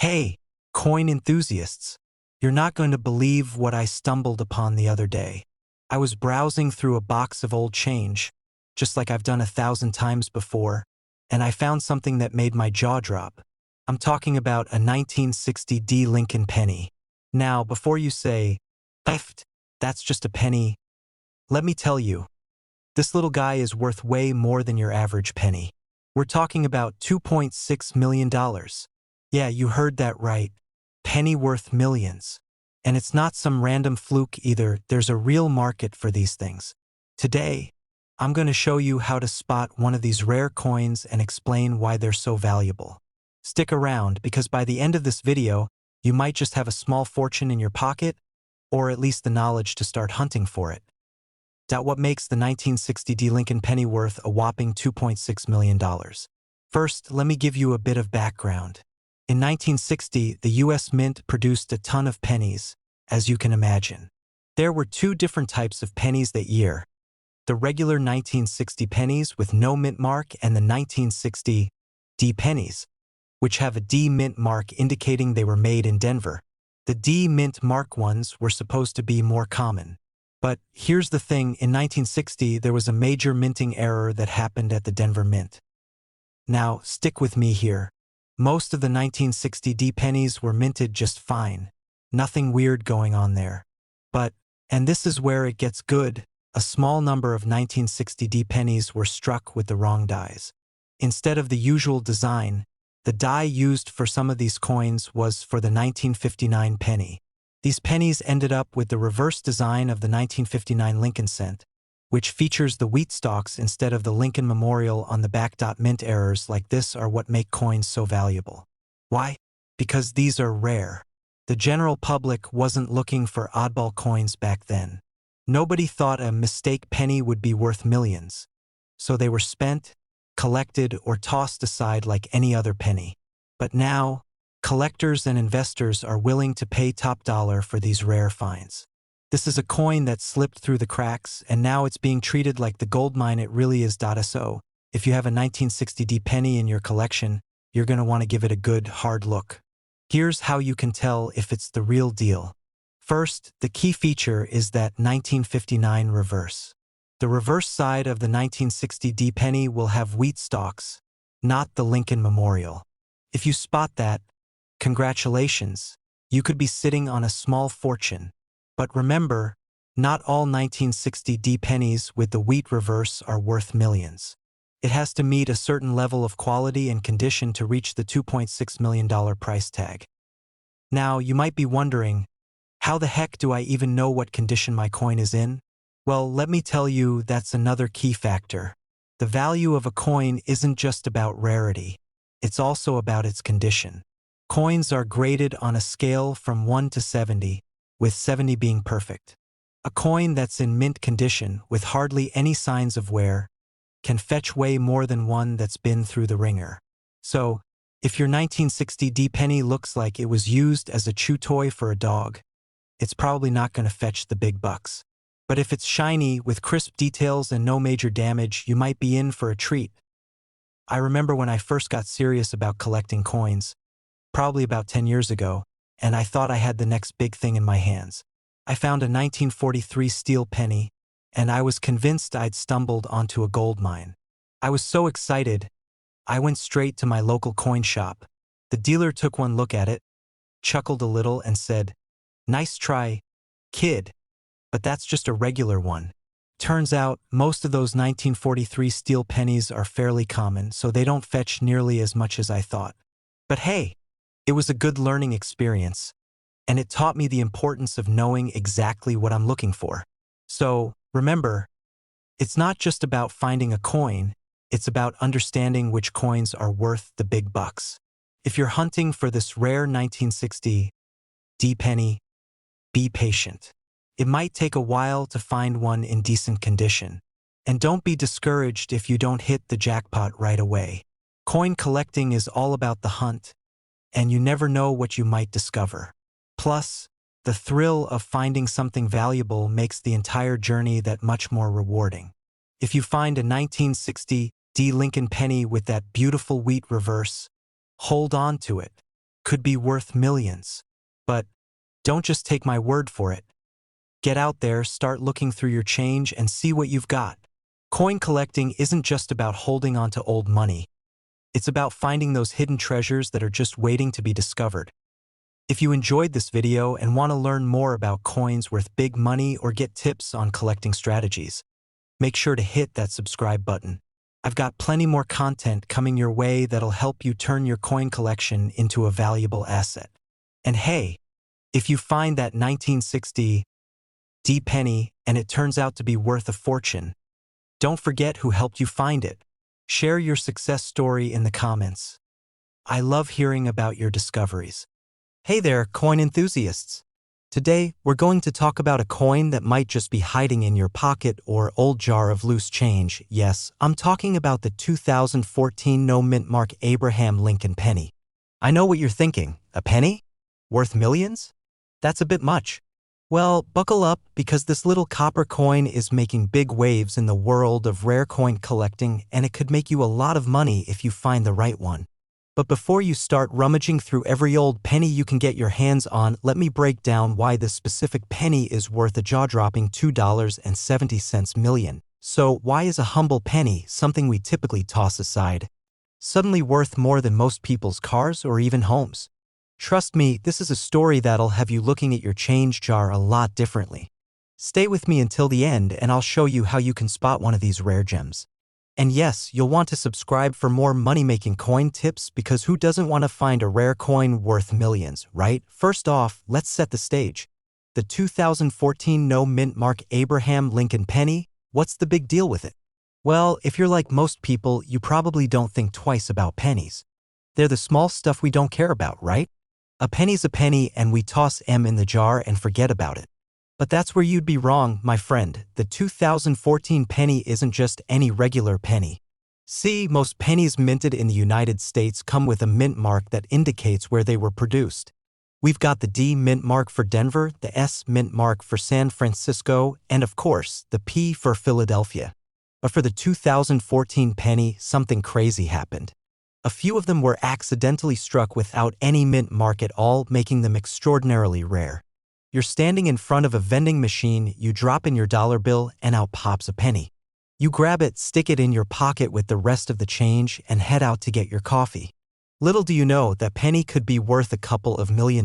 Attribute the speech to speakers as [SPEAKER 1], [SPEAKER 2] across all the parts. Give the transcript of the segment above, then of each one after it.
[SPEAKER 1] Hey, coin enthusiasts, you're not going to believe what I stumbled upon the other day. I was browsing through a box of old change, just like I've done 1,000 times before, and I found something that made my jaw drop. I'm talking about a 1960 D Lincoln penny. Now, before you say, "Eft, that's just a penny," let me tell you, this little guy is worth way more than your average penny. We're talking about $2.6 million. Yeah, you heard that right. Penny worth millions. And it's not some random fluke either, there's a real market for these things. Today, I'm going to show you how to spot one of these rare coins and explain why they're so valuable. Stick around because by the end of this video, you might just have a small fortune in your pocket, or at least the knowledge to start hunting for it. What makes the 1960 D Lincoln penny worth a whopping $2.6 million? First, let me give you a bit of background. In 1960, the U.S. Mint produced a ton of pennies, as you can imagine. There were two different types of pennies that year: the regular 1960 pennies with no mint mark and the 1960 D pennies, which have a D mint mark indicating they were made in Denver. The D mint mark ones were supposed to be more common. But here's the thing, in 1960 there was a major minting error that happened at the Denver Mint. Now, stick with me here. Most of the 1960 D pennies were minted just fine. Nothing weird going on there. But, and this is where it gets good, a small number of 1960 D pennies were struck with the wrong dies. Instead of the usual design, the die used for some of these coins was for the 1959 penny. These pennies ended up with the reverse design of the 1959 Lincoln cent, which features the wheat stalks instead of the Lincoln Memorial on the back. Mint errors like this are what make coins so valuable. Why? Because these are rare. The general public wasn't looking for oddball coins back then. Nobody thought a mistake penny would be worth millions. So they were spent, collected, or tossed aside like any other penny. But now, collectors and investors are willing to pay top dollar for these rare finds. This is a coin that slipped through the cracks, and now it's being treated like the gold mine it really is. So, if you have a 1960 D penny in your collection, you're going to want to give it a good, hard look. Here's how you can tell if it's the real deal. First, the key feature is that 1959 reverse. The reverse side of the 1960 D penny will have wheat stalks, not the Lincoln Memorial. If you spot that, congratulations, you could be sitting on a small fortune. But remember, not all 1960 D pennies with the wheat reverse are worth millions. It has to meet a certain level of quality and condition to reach the $2.6 million price tag. Now, you might be wondering, how the heck do I even know what condition my coin is in? Well, let me tell you, that's another key factor. The value of a coin isn't just about rarity. It's also about its condition. Coins are graded on a scale from 1 to 70, with 70 being perfect. A coin that's in mint condition, with hardly any signs of wear, can fetch way more than one that's been through the ringer. So, if your 1960 D penny looks like it was used as a chew toy for a dog, it's probably not going to fetch the big bucks. But if it's shiny, with crisp details and no major damage, you might be in for a treat. I remember when I first got serious about collecting coins, probably about 10 years ago, and I thought I had the next big thing in my hands. I found a 1943 steel penny, and I was convinced I'd stumbled onto a gold mine. I was so excited, I went straight to my local coin shop. The dealer took one look at it, chuckled a little, and said, "Nice try, kid, but that's just a regular one." Turns out, most of those 1943 steel pennies are fairly common, so they don't fetch nearly as much as I thought. But hey, it was a good learning experience, and it taught me the importance of knowing exactly what I'm looking for. So, remember, it's not just about finding a coin, it's about understanding which coins are worth the big bucks. If you're hunting for this rare 1960 D penny, be patient. It might take a while to find one in decent condition. And don't be discouraged if you don't hit the jackpot right away. Coin collecting is all about the hunt, and you never know what you might discover. Plus, the thrill of finding something valuable makes the entire journey that much more rewarding. If you find a 1960 D Lincoln penny with that beautiful wheat reverse, hold on to it. could be worth millions. But don't just take my word for it. Get out there, start looking through your change, and see what you've got. Coin collecting isn't just about holding on to old money. It's about finding those hidden treasures that are just waiting to be discovered. If you enjoyed this video and want to learn more about coins worth big money or get tips on collecting strategies, make sure to hit that subscribe button. I've got plenty more content coming your way that'll help you turn your coin collection into a valuable asset. And hey, if you find that 1960 D penny and it turns out to be worth a fortune, don't forget who helped you find it. Share your success story in the comments. I love hearing about your discoveries. Hey there, coin enthusiasts. Today, we're going to talk about a coin that might just be hiding in your pocket or old jar of loose change. Yes, I'm talking about the 2014 no-mint mark Abraham Lincoln penny. I know what you're thinking. A penny? Worth millions? That's a bit much. Well, buckle up, because this little copper coin is making big waves in the world of rare coin collecting, and it could make you a lot of money if you find the right one. But before you start rummaging through every old penny you can get your hands on, let me break down why this specific penny is worth a jaw-dropping $2.70 million. So why is a humble penny, something we typically toss aside, suddenly worth more than most people's cars or even homes? Trust me, this is a story that'll have you looking at your change jar a lot differently. Stay with me until the end and I'll show you how you can spot one of these rare gems. And yes, you'll want to subscribe for more money-making coin tips, because who doesn't want to find a rare coin worth millions, right? First off, let's set the stage. The 2014 no-mint mark Abraham Lincoln penny, what's the big deal with it? Well, if you're like most people, you probably don't think twice about pennies. They're the small stuff we don't care about, right? A penny's a penny and we toss M in the jar and forget about it. But that's where you'd be wrong, my friend. The 2014 penny isn't just any regular penny. See, most pennies minted in the United States come with a mint mark that indicates where they were produced. We've got the D mint mark for Denver, the S mint mark for San Francisco, and of course, the P for Philadelphia. But for the 2014 penny, something crazy happened. A few of them were accidentally struck without any mint mark at all, making them extraordinarily rare. You're standing in front of a vending machine, you drop in your dollar bill, and out pops a penny. You grab it, stick it in your pocket with the rest of the change, and head out to get your coffee. Little do you know that penny could be worth a couple of $1 million.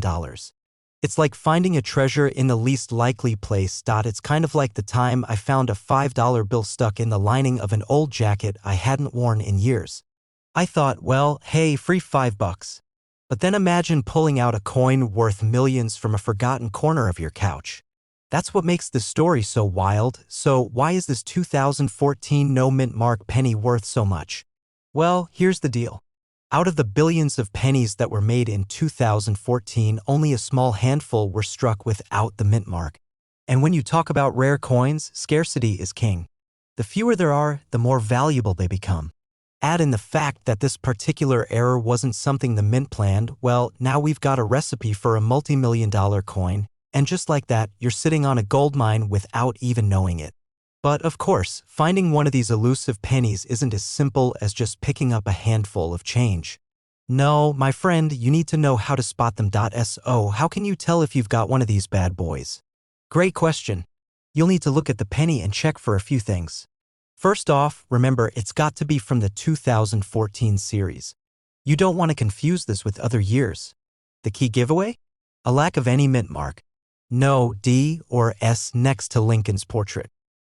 [SPEAKER 1] It's like finding a treasure in the least likely place. It's kind of like the time I found a $5 bill stuck in the lining of an old jacket I hadn't worn in years. I thought, well, hey, free $5. But then imagine pulling out a coin worth millions from a forgotten corner of your couch. That's what makes this story so wild. So why is this 2014 no-mint mark penny worth so much? Well, here's the deal. Out of the billions of pennies that were made in 2014, only a small handful were struck without the mint mark. And when you talk about rare coins, scarcity is king. The fewer there are, the more valuable they become. Add in the fact that this particular error wasn't something the mint planned, well, now we've got a recipe for a multi-million-dollar coin, and just like that, you're sitting on a gold mine without even knowing it. But of course, finding one of these elusive pennies isn't as simple as just picking up a handful of change. No, my friend, you need to know how to spot them. So, how can you tell if you've got one of these bad boys? Great question. You'll need to look at the penny and check for a few things. First off, remember, it's got to be from the 2014 series. You don't want to confuse this with other years. The key giveaway? A lack of any mint mark. No D or S next to Lincoln's portrait.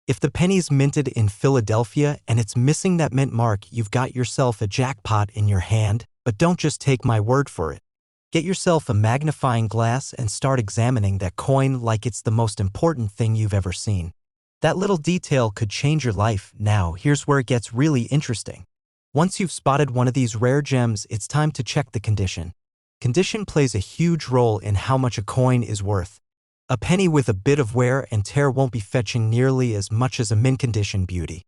[SPEAKER 1] If the penny's minted in Philadelphia and it's missing that mint mark, you've got yourself a jackpot in your hand. But don't just take my word for it. Get yourself a magnifying glass and start examining that coin like it's the most important thing you've ever seen. That little detail could change your life. Now, here's where it gets really interesting. Once you've spotted one of these rare gems, it's time to check the condition. Condition plays a huge role in how much a coin is worth. A penny with a bit of wear and tear won't be fetching nearly as much as a mint-condition beauty.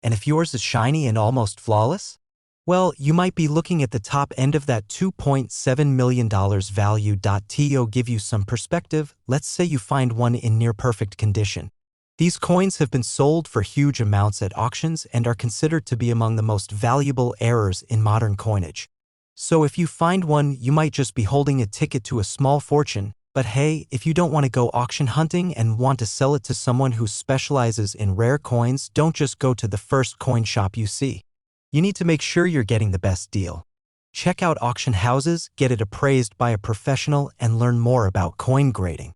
[SPEAKER 1] And if yours is shiny and almost flawless? Well, you might be looking at the top end of that $2.7 million value. To give you some perspective, let's say you find one in near-perfect condition. These coins have been sold for huge amounts at auctions and are considered to be among the most valuable errors in modern coinage. So if you find one, you might just be holding a ticket to a small fortune. But hey, if you don't want to go auction hunting and want to sell it to someone who specializes in rare coins, don't just go to the first coin shop you see. You need to make sure you're getting the best deal. Check out auction houses, get it appraised by a professional, and learn more about coin grading.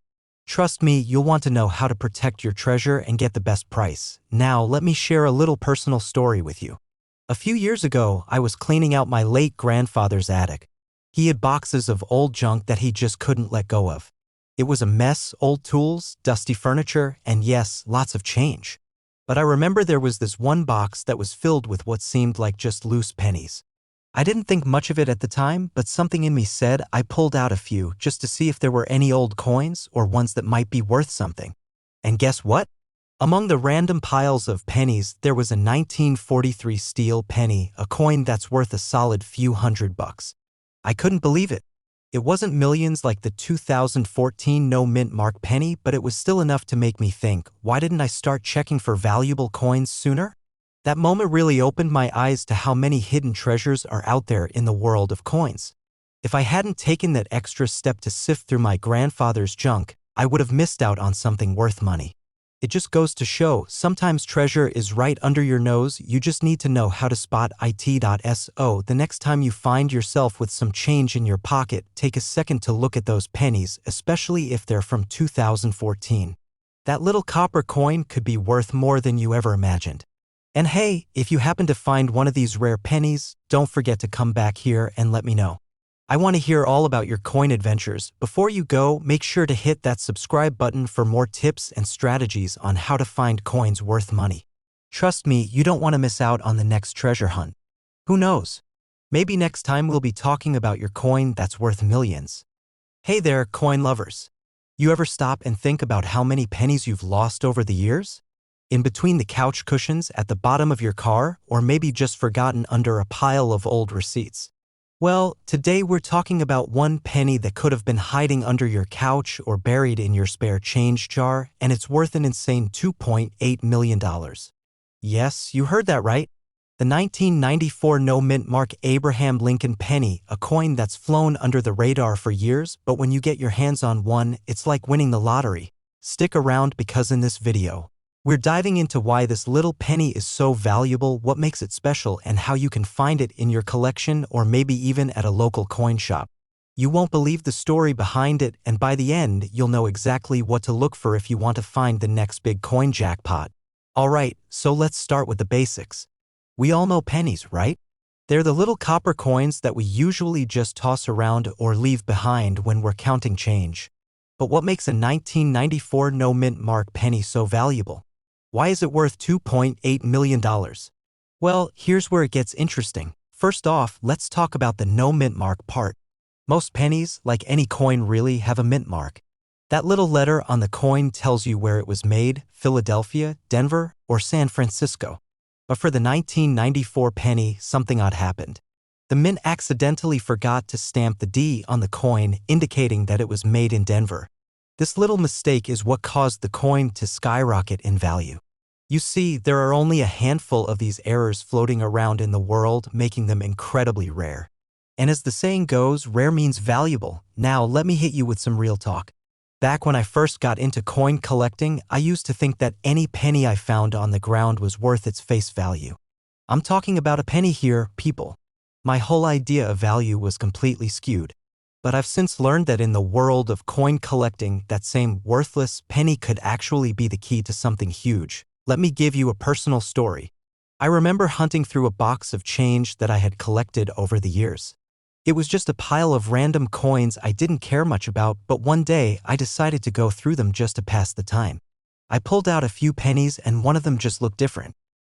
[SPEAKER 1] Trust me, you'll want to know how to protect your treasure and get the best price. Now, let me share a little personal story with you. A few years ago, I was cleaning out my late grandfather's attic. He had boxes of old junk that he just couldn't let go of. It was a mess, old tools, dusty furniture, and yes, lots of change. But I remember there was this one box that was filled with what seemed like just loose pennies. I didn't think much of it at the time, but something in me said I pulled out a few just to see if there were any old coins or ones that might be worth something. And guess what? Among the random piles of pennies, there was a 1943 steel penny, a coin that's worth a solid few $100. I couldn't believe it. It wasn't millions like the 2014 no-mint mark penny, but it was still enough to make me think, why didn't I start checking for valuable coins sooner? That moment really opened my eyes to how many hidden treasures are out there in the world of coins. If I hadn't taken that extra step to sift through my grandfather's junk, I would have missed out on something worth money. It just goes to show, sometimes treasure is right under your nose, you just need to know how to spot it. The next time you find yourself with some change in your pocket, take a second to look at those pennies, especially if they're from 2014. That little copper coin could be worth more than you ever imagined. And hey, if you happen to find one of these rare pennies, don't forget to come back here and let me know. I want to hear all about your coin adventures. Before you go, make sure to hit that subscribe button for more tips and strategies on how to find coins worth money. Trust me, you don't want to miss out on the next treasure hunt. Who knows? Maybe next time we'll be talking about your coin that's worth millions. Hey there, coin lovers. You ever stop and think about how many pennies you've lost over the years? In between the couch cushions, at the bottom of your car, or maybe just forgotten under a pile of old receipts? Well, today we're talking about one penny that could have been hiding under your couch or buried in your spare change jar, and it's worth an insane $2.8 million. Yes, you heard that right. The 1994 no-mint mark Abraham Lincoln penny, a coin that's flown under the radar for years, but when you get your hands on one, it's like winning the lottery. Stick around because in this video, we're diving into why this little penny is so valuable, what makes it special, and how you can find it in your collection or maybe even at a local coin shop. You won't believe the story behind it, and by the end, you'll know exactly what to look for if you want to find the next big coin jackpot. Alright, so let's start with the basics. We all know pennies, right? They're the little copper coins that we usually just toss around or leave behind when we're counting change. But what makes a 1994 no-mint mark penny so valuable? Why is it worth $2.8 million? Well, here's where it gets interesting. First off, let's talk about the no-mint mark part. Most pennies, like any coin really, have a mint mark. That little letter on the coin tells you where it was made, Philadelphia, Denver, or San Francisco. But for the 1994 penny, something odd happened. The mint accidentally forgot to stamp the D on the coin, indicating that it was made in Denver. This little mistake is what caused the coin to skyrocket in value. You see, there are only a handful of these errors floating around in the world, making them incredibly rare. And as the saying goes, rare means valuable. Now, let me hit you with some real talk. Back when I first got into coin collecting, I used to think that any penny I found on the ground was worth its face value. I'm talking about a penny here, people. My whole idea of value was completely skewed. But I've since learned that in the world of coin collecting, that same worthless penny could actually be the key to something huge. Let me give you a personal story. I remember hunting through a box of change that I had collected over the years. It was just a pile of random coins I didn't care much about, but one day I decided to go through them just to pass the time. I pulled out a few pennies and one of them just looked different.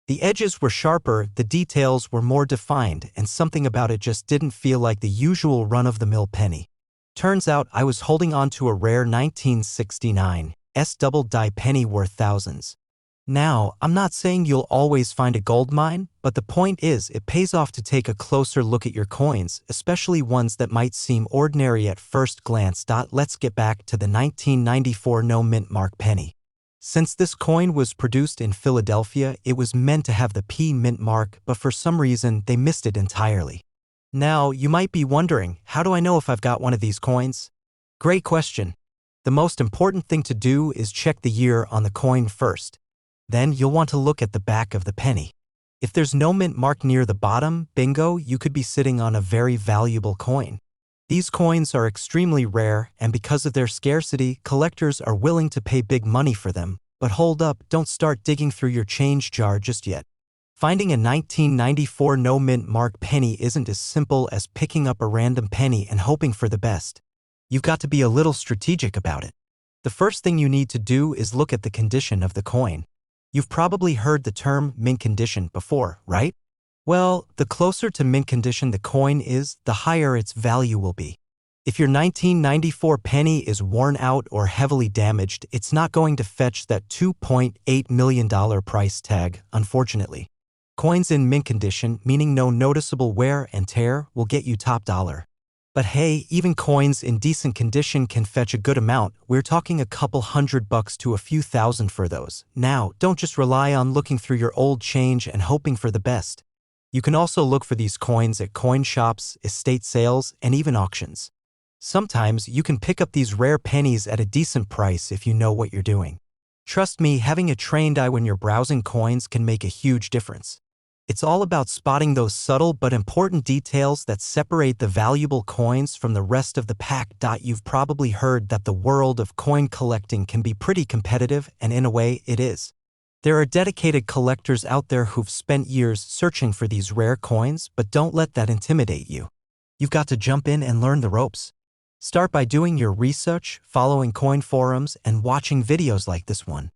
[SPEAKER 1] The edges were sharper, the details were more defined, and something about it just didn't feel like the usual run-of-the-mill penny. Turns out I was holding on to a rare 1969 double-die penny worth thousands. Now, I'm not saying you'll always find a gold mine, but the point is it pays off to take a closer look at your coins, especially ones that might seem ordinary at first glance. Let's get back to the 1994 no-mint mark penny. Since this coin was produced in Philadelphia, it was meant to have the P mint mark, but for some reason they missed it entirely. Now, you might be wondering, how do I know if I've got one of these coins? Great question. The most important thing to do is check the year on the coin first. Then you'll want to look at the back of the penny. If there's no mint mark near the bottom, bingo, you could be sitting on a very valuable coin. These coins are extremely rare, and because of their scarcity, collectors are willing to pay big money for them. But hold up, don't start digging through your change jar just yet. Finding a 1994 no mint mark penny isn't as simple as picking up a random penny and hoping for the best. You've got to be a little strategic about it. The first thing you need to do is look at the condition of the coin. You've probably heard the term mint condition before, right? Well, the closer to mint condition the coin is, the higher its value will be. If your 1994 penny is worn out or heavily damaged, it's not going to fetch that $2.8 million price tag, unfortunately. Coins in mint condition, meaning no noticeable wear and tear, will get you top dollar. But hey, even coins in decent condition can fetch a good amount. We're talking a couple $100 to a few thousand for those. Now, don't just rely on looking through your old change and hoping for the best. You can also look for these coins at coin shops, estate sales, and even auctions. Sometimes you can pick up these rare pennies at a decent price if you know what you're doing. Trust me, having a trained eye when you're browsing coins can make a huge difference. It's all about spotting those subtle but important details that separate the valuable coins from the rest of the pack. You've probably heard that the world of coin collecting can be pretty competitive, and in a way, it is. There are dedicated collectors out there who've spent years searching for these rare coins, but don't let that intimidate you. You've got to jump in and learn the ropes. Start by doing your research, following coin forums, and watching videos like this one.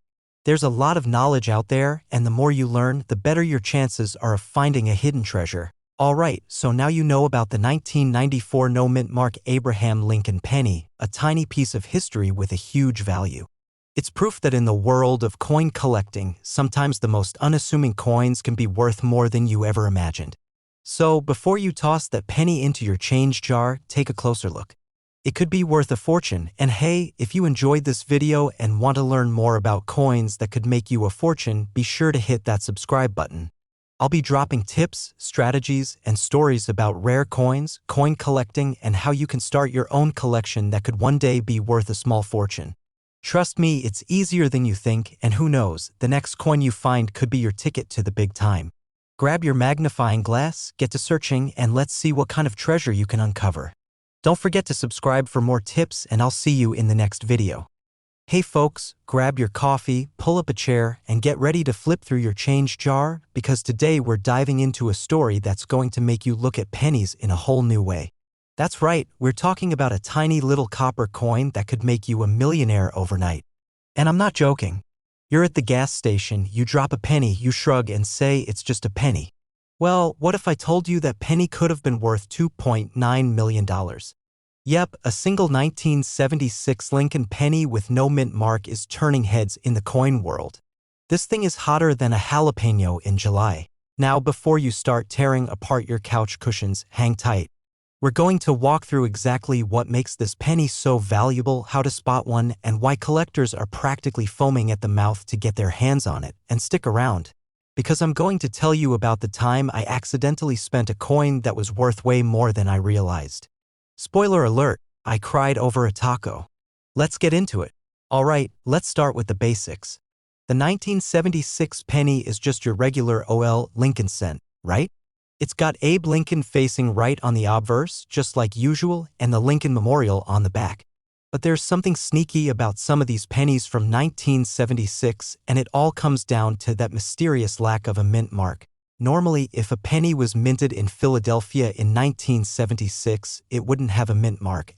[SPEAKER 1] There's a lot of knowledge out there, and the more you learn, the better your chances are of finding a hidden treasure. Alright, so now you know about the 1994 no mint mark Abraham Lincoln penny, a tiny piece of history with a huge value. It's proof that in the world of coin collecting, sometimes the most unassuming coins can be worth more than you ever imagined. So, before you toss that penny into your change jar, take a closer look. It could be worth a fortune, and hey, if you enjoyed this video and want to learn more about coins that could make you a fortune, be sure to hit that subscribe button. I'll be dropping tips, strategies, and stories about rare coins, coin collecting, and how you can start your own collection that could one day be worth a small fortune. Trust me, it's easier than you think, and who knows, the next coin you find could be your ticket to the big time. Grab your magnifying glass, get to searching, and let's see what kind of treasure you can uncover. Don't forget to subscribe for more tips, and I'll see you in the next video. Hey folks, grab your coffee, pull up a chair, and get ready to flip through your change jar, because today we're diving into a story that's going to make you look at pennies in a whole new way. That's right, we're talking about a tiny little copper coin that could make you a millionaire overnight. And I'm not joking. You're at the gas station, you drop a penny, you shrug and say it's just a penny. Well, what if I told you that penny could have been worth $2.9 million? Yep, a single 1976 Lincoln penny with no mint mark is turning heads in the coin world. This thing is hotter than a jalapeno in July. Now, before you start tearing apart your couch cushions, hang tight. We're going to walk through exactly what makes this penny so valuable, how to spot one, and why collectors are practically foaming at the mouth to get their hands on it. And stick around, because I'm going to tell you about the time I accidentally spent a coin that was worth way more than I realized. Spoiler alert, I cried over a taco. Let's get into it. Alright, let's start with the basics. The 1976 penny is just your regular OL Lincoln cent, right? It's got Abe Lincoln facing right on the obverse, just like usual, and the Lincoln Memorial on the back. But there's something sneaky about some of these pennies from 1976, and it all comes down to that mysterious lack of a mint mark. Normally, if a penny was minted in Philadelphia in 1976, it wouldn't have a mint mark,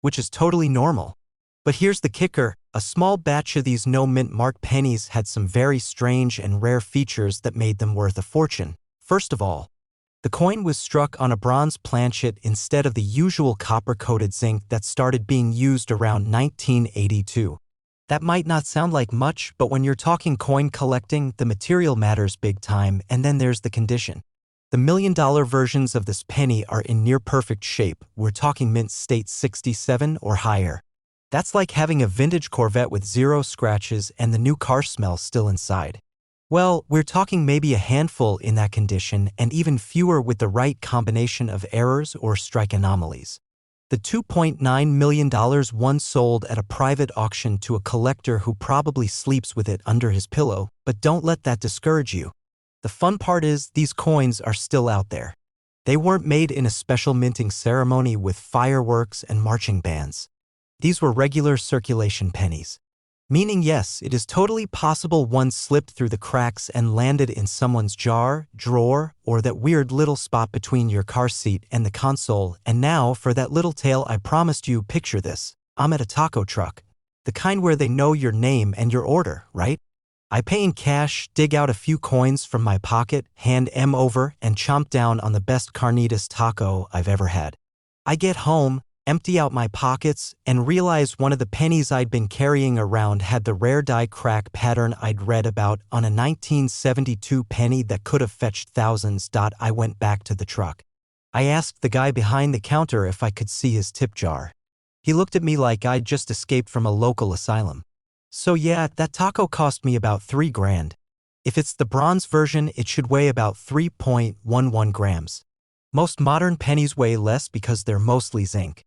[SPEAKER 1] which is totally normal. But here's the kicker, a small batch of these no mint mark pennies had some very strange and rare features that made them worth a fortune. First of all, the coin was struck on a bronze planchet instead of the usual copper-coated zinc that started being used around 1982. That might not sound like much, but when you're talking coin collecting, the material matters big time, and then there's the condition. The million-dollar versions of this penny are in near-perfect shape. We're talking mint state 67 or higher. That's like having a vintage Corvette with zero scratches and the new car smell still inside. Well, we're talking maybe a handful in that condition and even fewer with the right combination of errors or strike anomalies. The $2.9 million one sold at a private auction to a collector who probably sleeps with it under his pillow, but don't let that discourage you. The fun part is these coins are still out there. They weren't made in a special minting ceremony with fireworks and marching bands. These were regular circulation pennies. Meaning, yes, it is totally possible one slipped through the cracks and landed in someone's jar, drawer, or that weird little spot between your car seat and the console. And now, for that little tale I promised you, picture this. I'm at a taco truck. The kind where they know your name and your order, right? I pay in cash, dig out a few coins from my pocket, hand them over, and chomp down on the best carnitas taco I've ever had. I get home, empty out my pockets, and realize one of the pennies I'd been carrying around had the rare die crack pattern I'd read about on a 1972 penny that could have fetched thousands. I went back to the truck. I asked the guy behind the counter if I could see his tip jar. He looked at me like I'd just escaped from a local asylum. So yeah, that taco cost me about $3,000. If it's the bronze version, it should weigh about 3.11 grams. Most modern pennies weigh less because they're mostly zinc.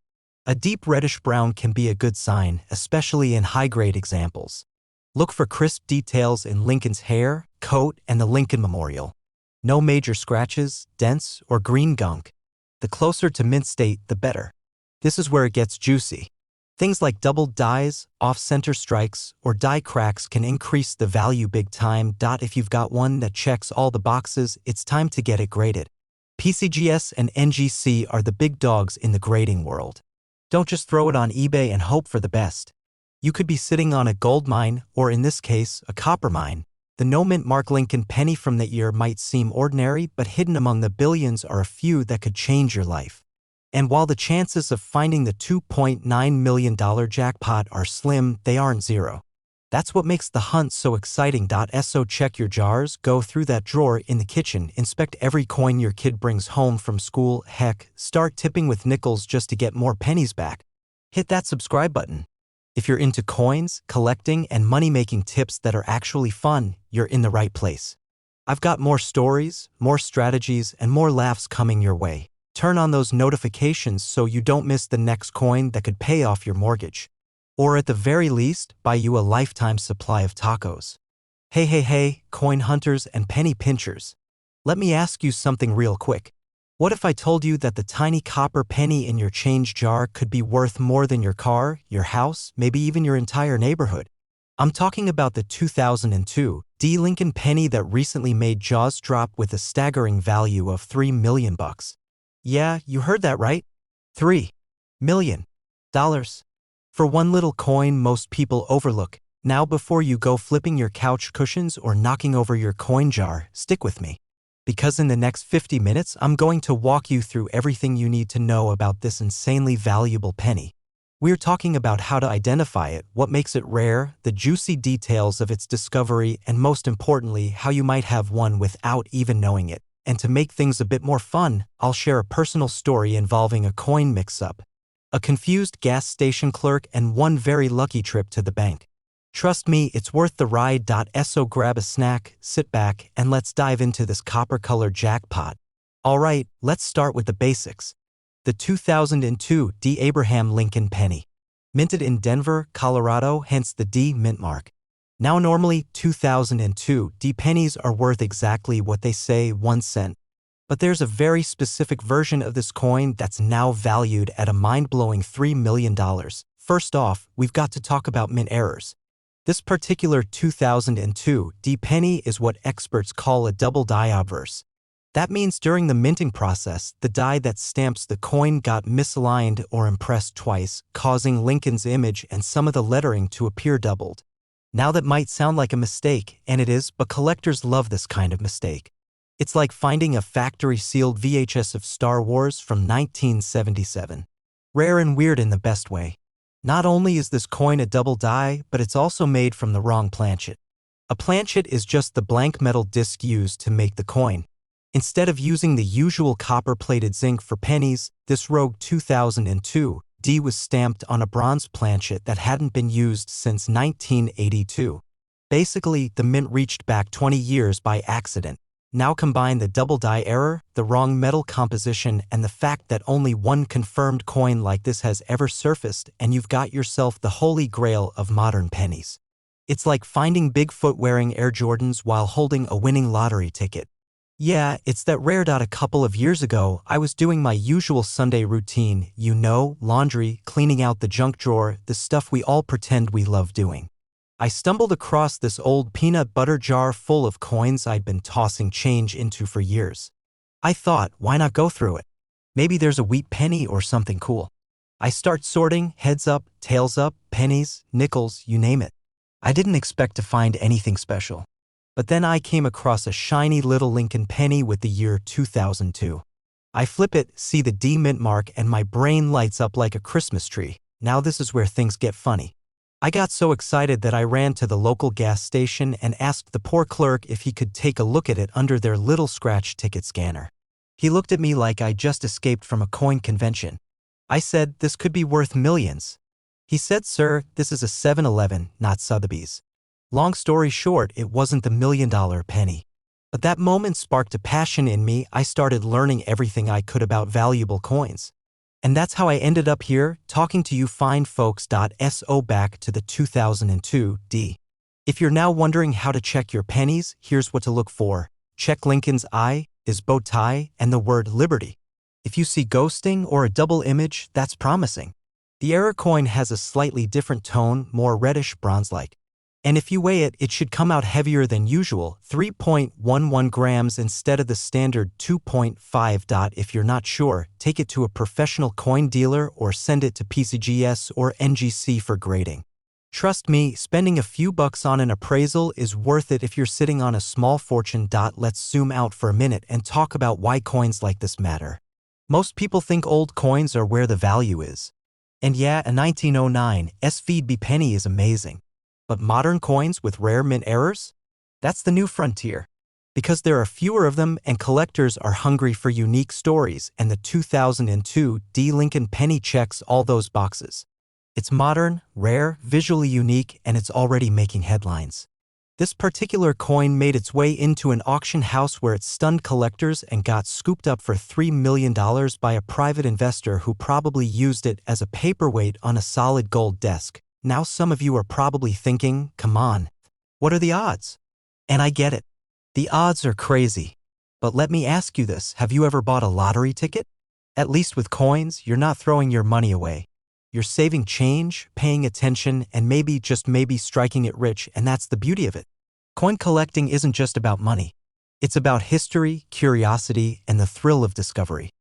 [SPEAKER 1] A deep reddish-brown can be a good sign, especially in high-grade examples. Look for crisp details in Lincoln's hair, coat, and the Lincoln Memorial. No major scratches, dents, or green gunk. The closer to mint state, the better. This is where it gets juicy. Things like doubled dies, off-center strikes, or die cracks can increase the value big time. If you've got one that checks all the boxes, it's time to get it graded. PCGS and NGC are the big dogs in the grading world. Don't just throw it on eBay and hope for the best. You could be sitting on a gold mine, or in this case, a copper mine. The no-mint Mark Lincoln penny from that year might seem ordinary, but hidden among the billions are a few that could change your life. And while the chances of finding the $2.9 million jackpot are slim, they aren't zero. That's what makes the hunt so exciting. So check your jars, go through that drawer in the kitchen, inspect every coin your kid brings home from school, heck, start tipping with nickels just to get more pennies back. Hit that subscribe button. If you're into coins, collecting, and money-making tips that are actually fun, you're in the right place. I've got more stories, more strategies, and more laughs coming your way. Turn on those notifications so you don't miss the next coin that could pay off your mortgage. Or at the very least, buy you a lifetime supply of tacos. Hey, coin hunters and penny pinchers. Let me ask you something real quick. What if I told you that the tiny copper penny in your change jar could be worth more than your car, your house, maybe even your entire neighborhood? I'm talking about the 2002 D. Lincoln penny that recently made jaws drop with a staggering value of $3 million. Yeah, you heard that right. $3 million. For one little coin most people overlook. Now before you go flipping your couch cushions or knocking over your coin jar, stick with me. Because in the next 50 minutes, I'm going to walk you through everything you need to know about this insanely valuable penny. We're talking about how to identify it, what makes it rare, the juicy details of its discovery, and most importantly, how you might have one without even knowing it. And to make things a bit more fun, I'll share a personal story involving a coin mix-up, a confused gas station clerk, and one very lucky trip to the bank. Trust me, it's worth the ride. So grab a snack, sit back, and let's dive into this copper-colored jackpot. Alright, let's start with the basics. The 2002 D. Abraham Lincoln penny. Minted in Denver, Colorado, hence the D mint mark. Now normally, 2002 D pennies are worth exactly what they say, 1 cent. But there's a very specific version of this coin that's now valued at a mind-blowing $3 million. First off, we've got to talk about mint errors. This particular 2002 D penny is what experts call a double die obverse. That means during the minting process, the die that stamps the coin got misaligned or impressed twice, causing Lincoln's image and some of the lettering to appear doubled. Now that might sound like a mistake, and it is, but collectors love this kind of mistake. It's like finding a factory-sealed VHS of Star Wars from 1977. Rare and weird in the best way. Not only is this coin a double die, but it's also made from the wrong planchet. A planchet is just the blank metal disc used to make the coin. Instead of using the usual copper-plated zinc for pennies, this rogue 2002 D was stamped on a bronze planchet that hadn't been used since 1982. Basically, the mint reached back 20 years by accident. Now combine the double die error, the wrong metal composition, and the fact that only one confirmed coin like this has ever surfaced, and you've got yourself the holy grail of modern pennies. It's like finding Bigfoot wearing Air Jordans while holding a winning lottery ticket. Yeah, it's that rare. A couple of years ago, I was doing my usual Sunday routine, laundry, cleaning out the junk drawer, the stuff we all pretend we love doing. I stumbled across this old peanut butter jar full of coins I'd been tossing change into for years. I thought, why not go through it? Maybe there's a wheat penny or something cool. I start sorting, heads up, tails up, pennies, nickels, you name it. I didn't expect to find anything special. But then I came across a shiny little Lincoln penny with the year 2002. I flip it, see the D mint mark, and my brain lights up like a Christmas tree. Now this is where things get funny. I got so excited that I ran to the local gas station and asked the poor clerk if he could take a look at it under their little scratch ticket scanner. He looked at me like I just escaped from a coin convention. I said, this could be worth millions. He said, sir, this is a 7-Eleven, not Sotheby's. Long story short, it wasn't the $1 million penny. But that moment sparked a passion in me. I started learning everything I could about valuable coins. And that's how I ended up here, talking to you fine folks. So back to the 2002 D. If you're now wondering how to check your pennies, here's what to look for. Check Lincoln's eye, his bow tie, and the word liberty. If you see ghosting or a double image, that's promising. The error coin has a slightly different tone, more reddish bronze-like. And if you weigh it, it should come out heavier than usual, 3.11 grams instead of the standard 2.5. If you're not sure, take it to a professional coin dealer or send it to PCGS or NGC for grading. Trust me, spending a few bucks on an appraisal is worth it if you're sitting on a small fortune. Let's zoom out for a minute and talk about why coins like this matter. Most people think old coins are where the value is. And yeah, a 1909 SVB penny is amazing. But modern coins with rare mint errors? That's the new frontier. Because there are fewer of them and collectors are hungry for unique stories, and the 2002 D Lincoln penny checks all those boxes. It's modern, rare, visually unique, and it's already making headlines. This particular coin made its way into an auction house where it stunned collectors and got scooped up for $3 million by a private investor who probably used it as a paperweight on a solid gold desk. Now some of you are probably thinking, come on, what are the odds? And I get it. The odds are crazy. But let me ask you this, have you ever bought a lottery ticket? At least with coins, you're not throwing your money away. You're saving change, paying attention, and maybe, just maybe, striking it rich, and that's the beauty of it. Coin collecting isn't just about money. It's about history, curiosity, and the thrill of discovery.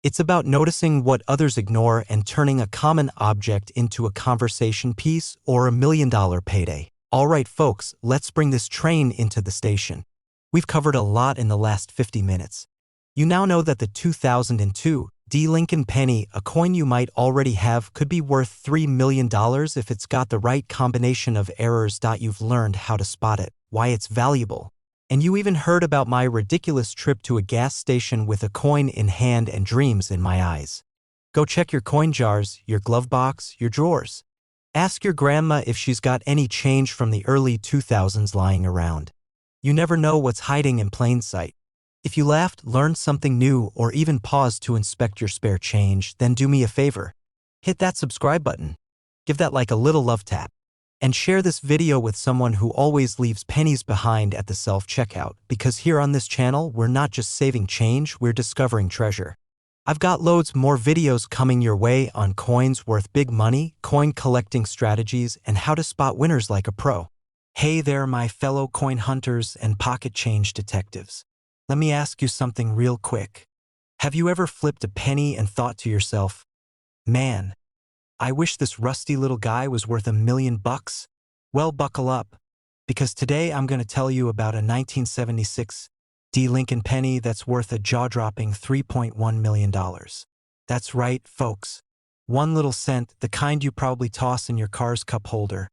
[SPEAKER 1] It's about noticing what others ignore and turning a common object into a conversation piece or a $1 million payday. All right, folks, let's bring this train into the station. We've covered a lot in the last 50 minutes. You now know that the 2002 D Lincoln penny, a coin you might already have, could be worth $3 million if it's got the right combination of errors. You've learned how to spot it, why it's valuable. And you even heard about my ridiculous trip to a gas station with a coin in hand and dreams in my eyes. Go check your coin jars, your glove box, your drawers. Ask your grandma if she's got any change from the early 2000s lying around. You never know what's hiding in plain sight. If you laughed, learned something new, or even paused to inspect your spare change, then do me a favor. Hit that subscribe button. Give that like a little love tap. And share this video with someone who always leaves pennies behind at the self-checkout, because here on this channel, we're not just saving change, we're discovering treasure. I've got loads more videos coming your way on coins worth big money, coin collecting strategies, and how to spot winners like a pro. Hey there, my fellow coin hunters and pocket change detectives. Let me ask you something real quick. Have you ever flipped a penny and thought to yourself, man, I wish this rusty little guy was worth $1 million? Well, buckle up, because today I'm going to tell you about a 1976 D Lincoln penny that's worth a jaw-dropping $3.1 million. That's right, folks. One little cent, the kind you probably toss in your car's cup holder,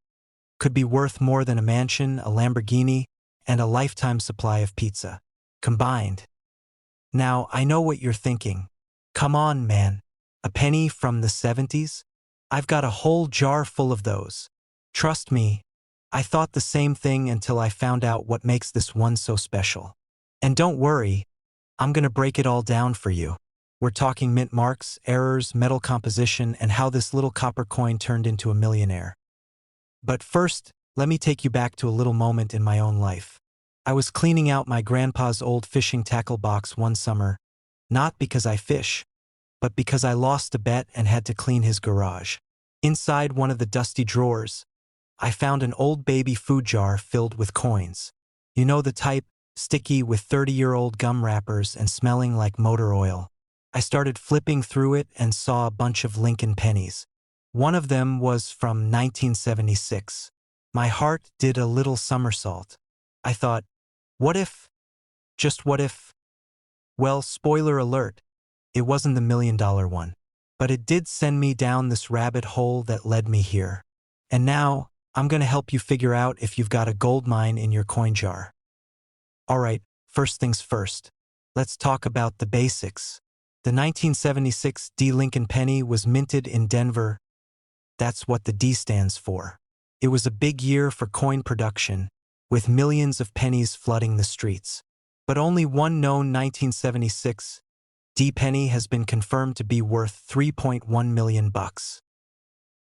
[SPEAKER 1] could be worth more than a mansion, a Lamborghini, and a lifetime supply of pizza combined. Now, I know what you're thinking. Come on, man. A penny from the 70s? I've got a whole jar full of those. Trust me, I thought the same thing until I found out what makes this one so special. And don't worry, I'm gonna break it all down for you. We're talking mint marks, errors, metal composition, and how this little copper coin turned into a millionaire. But first, let me take you back to a little moment in my own life. I was cleaning out my grandpa's old fishing tackle box one summer, not because I fish, but because I lost a bet and had to clean his garage. Inside one of the dusty drawers, I found an old baby food jar filled with coins. You know the type, sticky with 30-year-old gum wrappers and smelling like motor oil. I started flipping through it and saw a bunch of Lincoln pennies. One of them was from 1976. My heart did a little somersault. I thought, what if? Just what if? Well, spoiler alert, it wasn't the $1 million one. But it did send me down this rabbit hole that led me here. And now, I'm gonna help you figure out if you've got a gold mine in your coin jar. Alright, first things first. Let's talk about the basics. The 1976 D Lincoln penny was minted in Denver. That's what the D stands for. It was a big year for coin production, with millions of pennies flooding the streets. But only one known 1976 D penny has been confirmed to be worth $3.1 million.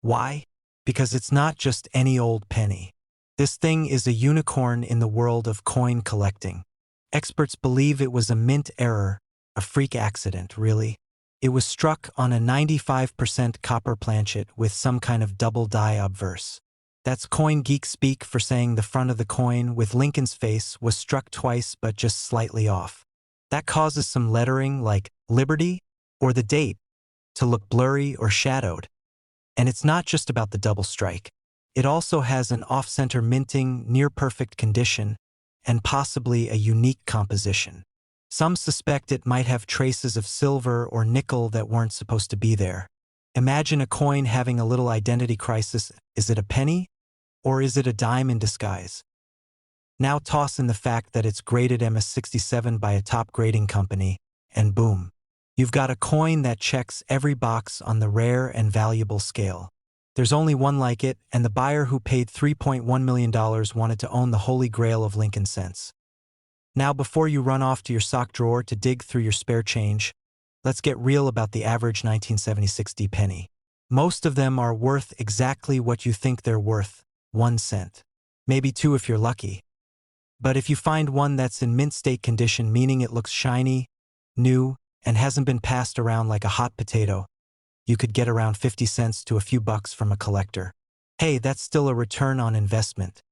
[SPEAKER 1] Why? Because it's not just any old penny. This thing is a unicorn in the world of coin collecting. Experts believe it was a mint error, a freak accident, really. It was struck on a 95% copper planchet with some kind of double die obverse. That's coin geek speak for saying the front of the coin with Lincoln's face was struck twice but just slightly off. That causes some lettering like Liberty or the date to look blurry or shadowed. And it's not just about the double strike. It also has an off-center minting, near-perfect condition, and possibly a unique composition. Some suspect it might have traces of silver or nickel that weren't supposed to be there. Imagine a coin having a little identity crisis. Is it a penny? Or is it a dime in disguise? Now toss in the fact that it's graded MS-67 by a top grading company, and boom. You've got a coin that checks every box on the rare and valuable scale. There's only one like it, and the buyer who paid $3.1 million wanted to own the holy grail of Lincoln cents. Now before you run off to your sock drawer to dig through your spare change, let's get real about the average 1976 D penny. Most of them are worth exactly what you think they're worth, 1 cent. Maybe 2 if you're lucky. But if you find one that's in mint state condition, meaning it looks shiny, new, and hasn't been passed around like a hot potato, you could get around 50 cents to a few bucks from a collector. Hey, that's still a return on investment.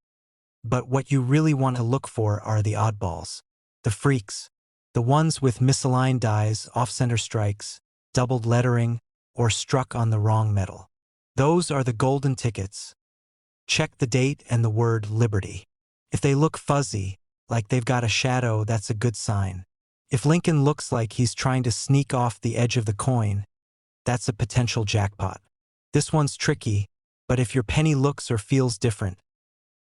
[SPEAKER 1] But what you really want to look for are the oddballs. The freaks. The ones with misaligned dies, off-center strikes, doubled lettering, or struck on the wrong metal. Those are the golden tickets. Check the date and the word Liberty. If they look fuzzy, like they've got a shadow, that's a good sign. If Lincoln looks like he's trying to sneak off the edge of the coin, that's a potential jackpot. This one's tricky, but if your penny looks or feels different,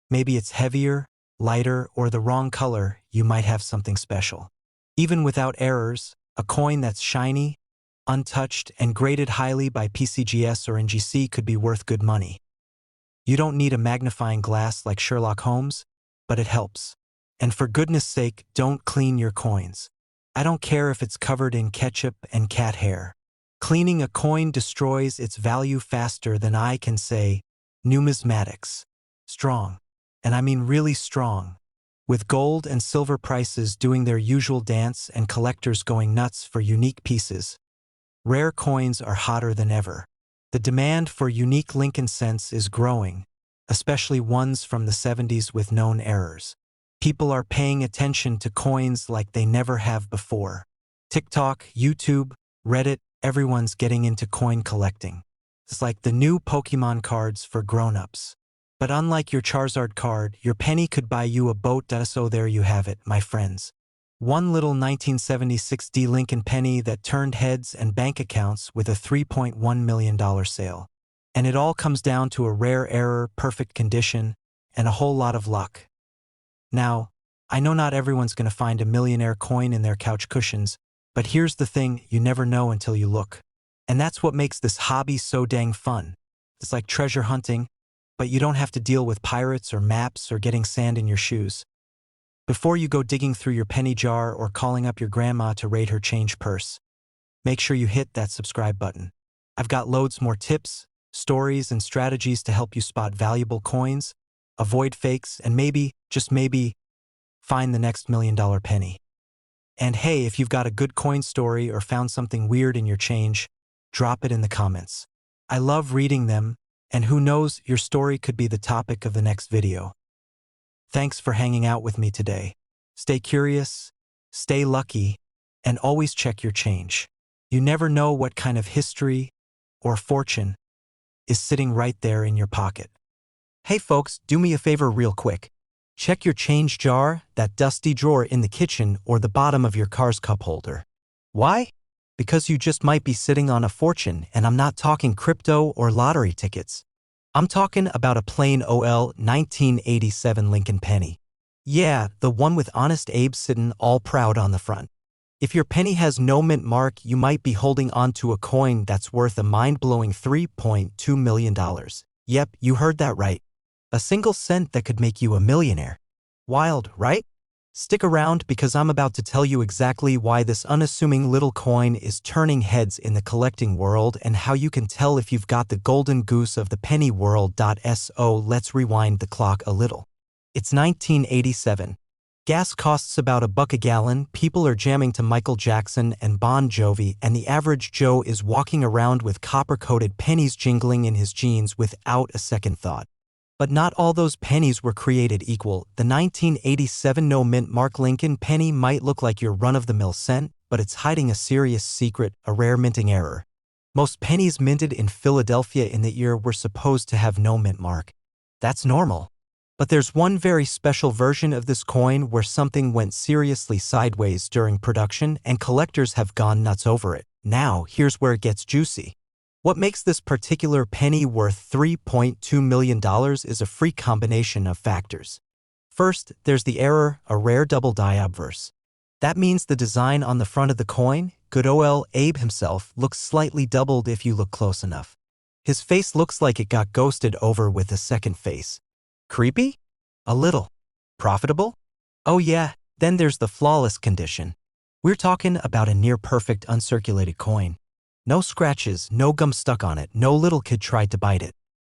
[SPEAKER 1] maybe it's heavier, lighter, or the wrong color, you might have something special. Even without errors, a coin that's shiny, untouched, and graded highly by PCGS or NGC could be worth good money. You don't need a magnifying glass like Sherlock Holmes, but it helps. And for goodness sake, don't clean your coins. I don't care if it's covered in ketchup and cat hair. Cleaning a coin destroys its value faster than I can say, numismatics. Strong. And I mean really strong. With gold and silver prices doing their usual dance and collectors going nuts for unique pieces, rare coins are hotter than ever. The demand for unique Lincoln cents is growing, especially ones from the 70s with known errors. People are paying attention to coins like they never have before. TikTok, YouTube, Reddit, everyone's getting into coin collecting. It's like the new Pokemon cards for grown-ups. But unlike your Charizard card, your penny could buy you a boat. So there you have it, my friends. One little 1976 D Lincoln penny that turned heads and bank accounts with a $3.1 million sale. And it all comes down to a rare error, perfect condition, and a whole lot of luck. Now, I know not everyone's going to find a millionaire coin in their couch cushions, but here's the thing, you never know until you look. And that's what makes this hobby so dang fun. It's like treasure hunting, but you don't have to deal with pirates or maps or getting sand in your shoes. Before you go digging through your penny jar or calling up your grandma to raid her change purse, make sure you hit that subscribe button. I've got loads more tips, stories, and strategies to help you spot valuable coins, avoid fakes, and maybe, just maybe, find the next $1 million penny. And hey, if you've got a good coin story or found something weird in your change, drop it in the comments. I love reading them, and who knows, your story could be the topic of the next video. Thanks for hanging out with me today. Stay curious, stay lucky, and always check your change. You never know what kind of history or fortune is sitting right there in your pocket. Hey folks, do me a favor real quick. Check your change jar, that dusty drawer in the kitchen, or the bottom of your car's cup holder. Why? Because you just might be sitting on a fortune, and I'm not talking crypto or lottery tickets. I'm talking about a plain OL 1987 Lincoln penny. Yeah, the one with Honest Abe sitting all proud on the front. If your penny has no mint mark, you might be holding on to a coin that's worth a mind-blowing $3.2 million. Yep, you heard that right. A single cent that could make you a millionaire. Wild, right? Stick around because I'm about to tell you exactly why this unassuming little coin is turning heads in the collecting world and how you can tell if you've got the golden goose of the penny world. So let's rewind the clock a little. It's 1987. Gas costs about $1 a gallon, people are jamming to Michael Jackson and Bon Jovi, and the average Joe is walking around with copper-coated pennies jingling in his jeans without a second thought. But not all those pennies were created equal. The 1987 no-mint mark Lincoln penny might look like your run-of-the-mill cent, but it's hiding a serious secret, a rare minting error. Most pennies minted in Philadelphia in the year were supposed to have no mint mark. That's normal. But there's one very special version of this coin where something went seriously sideways during production, and collectors have gone nuts over it. Now, here's where it gets juicy. What makes this particular penny worth $3.2 million is a freak combination of factors. First, there's the error, a rare double die obverse. That means the design on the front of the coin, good ol' Abe himself, looks slightly doubled if you look close enough. His face looks like it got ghosted over with a second face. Creepy? A little. Profitable? Oh yeah, then there's the flawless condition. We're talking about a near-perfect uncirculated coin. No scratches, no gum stuck on it, no little kid tried to bite it.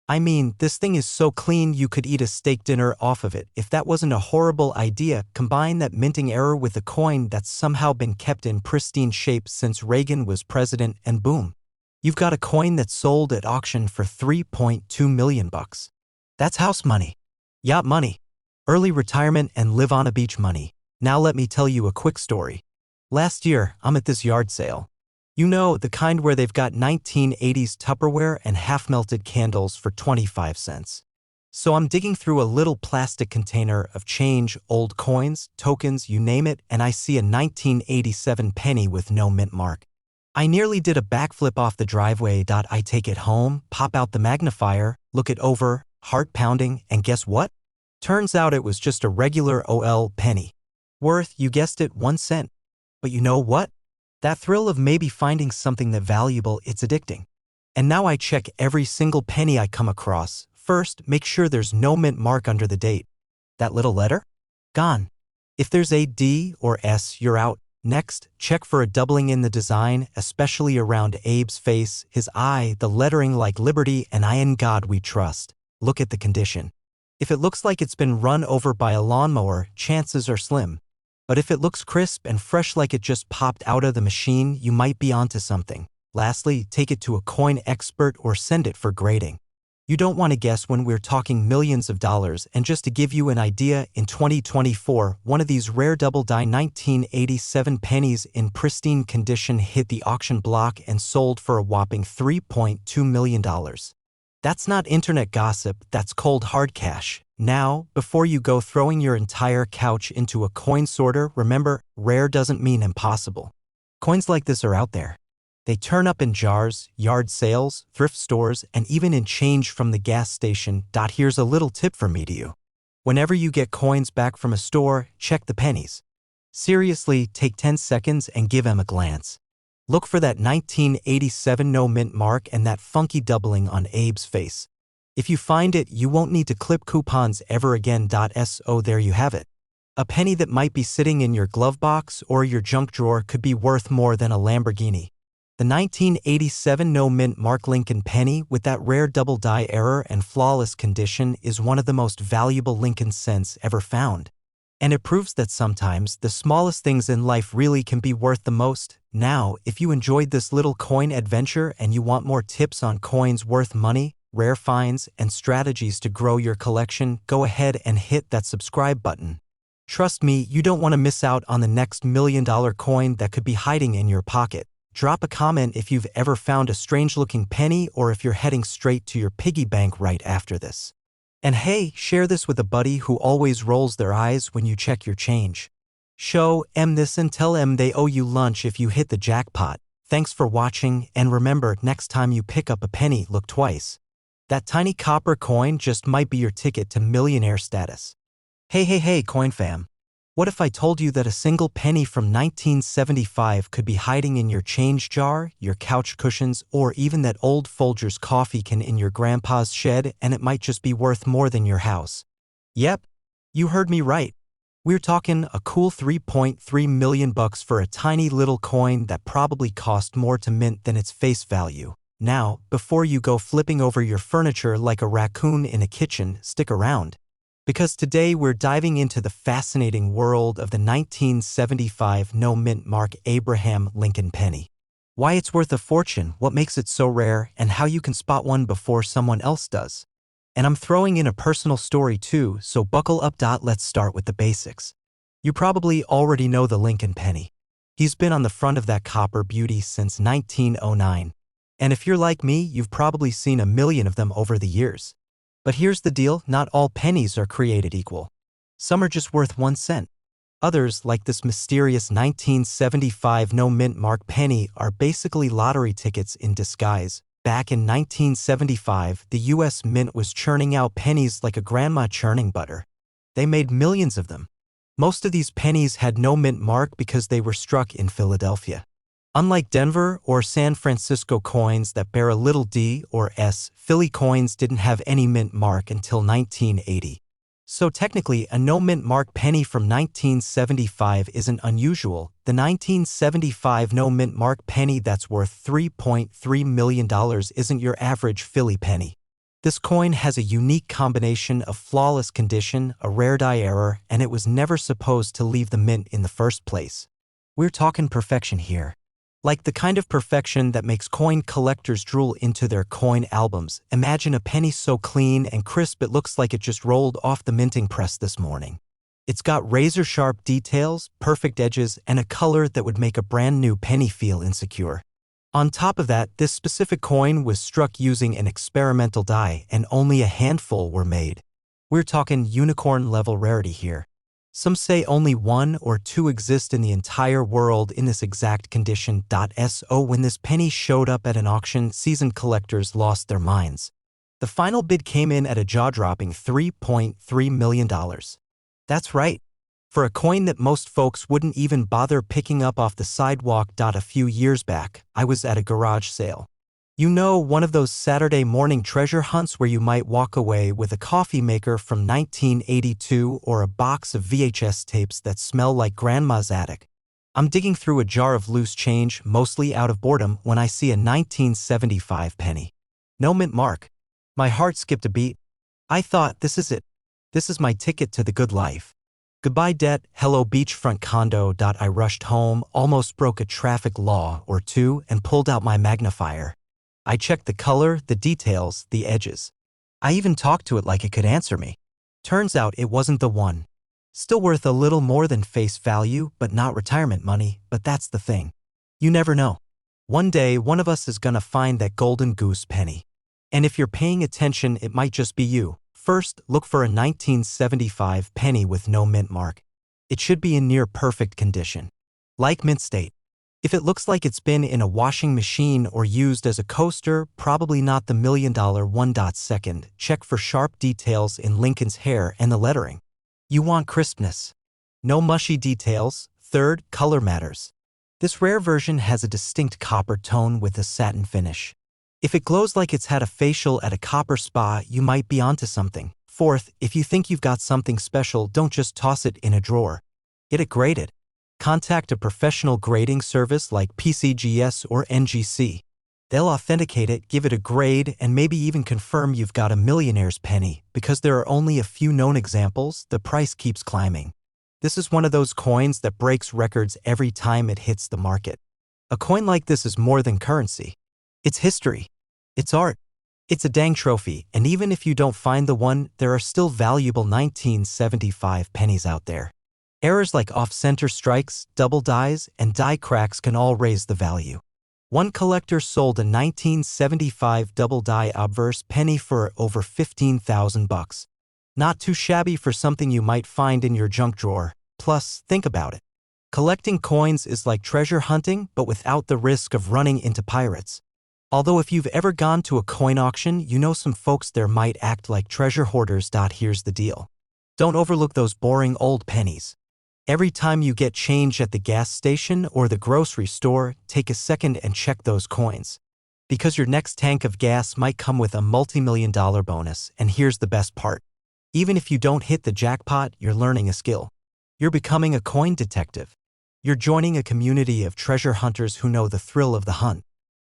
[SPEAKER 1] I mean, this thing is so clean you could eat a steak dinner off of it. If that wasn't a horrible idea, combine that minting error with a coin that's somehow been kept in pristine shape since Reagan was president, and boom. You've got a coin that's sold at auction for $3.2 million. That's house money, yacht money, early retirement, and live on a beach money. Now let me tell you a quick story. Last year, I'm at this yard sale. You know, the kind where they've got 1980s Tupperware and half-melted candles for 25 cents. So I'm digging through a little plastic container of change, old coins, tokens, you name it, and I see a 1987 penny with no mint mark. I nearly did a backflip off the driveway. I take it home, pop out the magnifier, look it over, heart pounding, and guess what? Turns out it was just a regular OL penny. Worth, you guessed it, 1 cent. But you know what? That thrill of maybe finding something that valuable, it's addicting. And now I check every single penny I come across. First, make sure there's no mint mark under the date. That little letter? Gone. If there's a D or S, you're out. Next, check for a doubling in the design, especially around Abe's face, his eye, the lettering like Liberty and I in God we trust. Look at the condition. If it looks like it's been run over by a lawnmower, chances are slim. But if it looks crisp and fresh like it just popped out of the machine, you might be onto something. Lastly, take it to a coin expert or send it for grading. You don't want to guess when we're talking millions of dollars, and just to give you an idea, in 2024, one of these rare double-die 1987 pennies in pristine condition hit the auction block and sold for a whopping $3.2 million. That's not internet gossip, that's cold hard cash. Now, before you go throwing your entire couch into a coin sorter, remember, rare doesn't mean impossible. Coins like this are out there. They turn up in jars, yard sales, thrift stores, and even in change from the gas station. Here's a little tip from me to you. Whenever you get coins back from a store, check the pennies. Seriously, take 10 seconds and give them a glance. Look for that 1987 no mint mark and that funky doubling on Abe's face. If you find it, you won't need to clip coupons ever again. So there you have it. A penny that might be sitting in your glove box or your junk drawer could be worth more than a Lamborghini. The 1987 no-mint mark Lincoln penny with that rare double die error and flawless condition is one of the most valuable Lincoln cents ever found. And it proves that sometimes the smallest things in life really can be worth the most. Now, if you enjoyed this little coin adventure and you want more tips on coins worth money, rare finds, and strategies to grow your collection, go ahead and hit that subscribe button. Trust me, you don't want to miss out on the next $1 million coin that could be hiding in your pocket. Drop a comment if you've ever found a strange-looking penny or if you're heading straight to your piggy bank right after this. And hey, share this with a buddy who always rolls their eyes when you check your change. Show them this and tell them they owe you lunch if you hit the jackpot. Thanks for watching, and remember, next time you pick up a penny, look twice. That tiny copper coin just might be your ticket to millionaire status. Hey, coin fam. What if I told you that a single penny from 1975 could be hiding in your change jar, your couch cushions, or even that old Folgers coffee can in your grandpa's shed, and it might just be worth more than your house? Yep, you heard me right. We're talking a cool $3.3 million for a tiny little coin that probably cost more to mint than its face value. Now, before you go flipping over your furniture like a raccoon in a kitchen, stick around. Because today we're diving into the fascinating world of the 1975 no-mint mark Abraham Lincoln penny. Why it's worth a fortune, what makes it so rare, and how you can spot one before someone else does. And I'm throwing in a personal story too, so buckle up. Let's start with the basics. You probably already know the Lincoln penny. He's been on the front of that copper beauty since 1909. And if you're like me, you've probably seen a million of them over the years. But here's the deal, not all pennies are created equal. Some are just worth 1 cent. Others, like this mysterious 1975 no-mint mark penny, are basically lottery tickets in disguise. Back in 1975, the U.S. Mint was churning out pennies like a grandma churning butter. They made millions of them. Most of these pennies had no mint mark because they were struck in Philadelphia. Unlike Denver or San Francisco coins that bear a little D or S, Philly coins didn't have any mint mark until 1980. So technically, a no-mint mark penny from 1975 isn't unusual. The 1975 no-mint mark penny that's worth $3.3 million isn't your average Philly penny. This coin has a unique combination of flawless condition, a rare die error, and it was never supposed to leave the mint in the first place. We're talking perfection here. Like the kind of perfection that makes coin collectors drool into their coin albums. Imagine a penny so clean and crisp it looks like it just rolled off the minting press this morning. It's got razor-sharp details, perfect edges, and a color that would make a brand new penny feel insecure. On top of that, this specific coin was struck using an experimental die, and only a handful were made. We're talking unicorn-level rarity here. Some say only 1 or 2 exist in the entire world in this exact condition. So when this penny showed up at an auction, seasoned collectors lost their minds. The final bid came in at a jaw-dropping $3.3 million. That's right. For a coin that most folks wouldn't even bother picking up off the sidewalk. A few years back, I was at a garage sale. You know, one of those Saturday morning treasure hunts where you might walk away with a coffee maker from 1982 or a box of VHS tapes that smell like grandma's attic. I'm digging through a jar of loose change, mostly out of boredom, when I see a 1975 penny. No mint mark. My heart skipped a beat. I thought, this is it. This is my ticket to the good life. Goodbye debt, hello beachfront condo. I rushed home, almost broke a traffic law or two, and pulled out my magnifier. I checked the color, the details, the edges. I even talked to it like it could answer me. Turns out it wasn't the one. Still worth a little more than face value, but not retirement money, but that's the thing. You never know. One day, one of us is gonna find that golden goose penny. And if you're paying attention, it might just be you. First, look for a 1975 penny with no mint mark. It should be in near perfect condition. Like mint state. If it looks like it's been in a washing machine or used as a coaster, probably not the $1 million one. Second, check for sharp details in Lincoln's hair and the lettering. You want crispness. No mushy details. Third, color matters. This rare version has a distinct copper tone with a satin finish. If it glows like it's had a facial at a copper spa, you might be onto something. Fourth, if you think you've got something special, don't just toss it in a drawer. Get it graded. Contact a professional grading service like PCGS or NGC. They'll authenticate it, give it a grade, and maybe even confirm you've got a millionaire's penny. Because there are only a few known examples, the price keeps climbing. This is one of those coins that breaks records every time it hits the market. A coin like this is more than currency. It's history. It's art. It's a dang trophy, and even if you don't find the one, there are still valuable 1975 pennies out there. Errors like off-center strikes, double dies, and die cracks can all raise the value. One collector sold a 1975 double-die obverse penny for over $15,000. Not too shabby for something you might find in your junk drawer. Plus, think about it. Collecting coins is like treasure hunting, but without the risk of running into pirates. Although if you've ever gone to a coin auction, you know some folks there might act like treasure hoarders. Here's the deal. Don't overlook those boring old pennies. Every time you get change at the gas station or the grocery store, take a second and check those coins. Because your next tank of gas might come with a multi-million-dollar bonus, and here's the best part. Even if you don't hit the jackpot, you're learning a skill. You're becoming a coin detective. You're joining a community of treasure hunters who know the thrill of the hunt.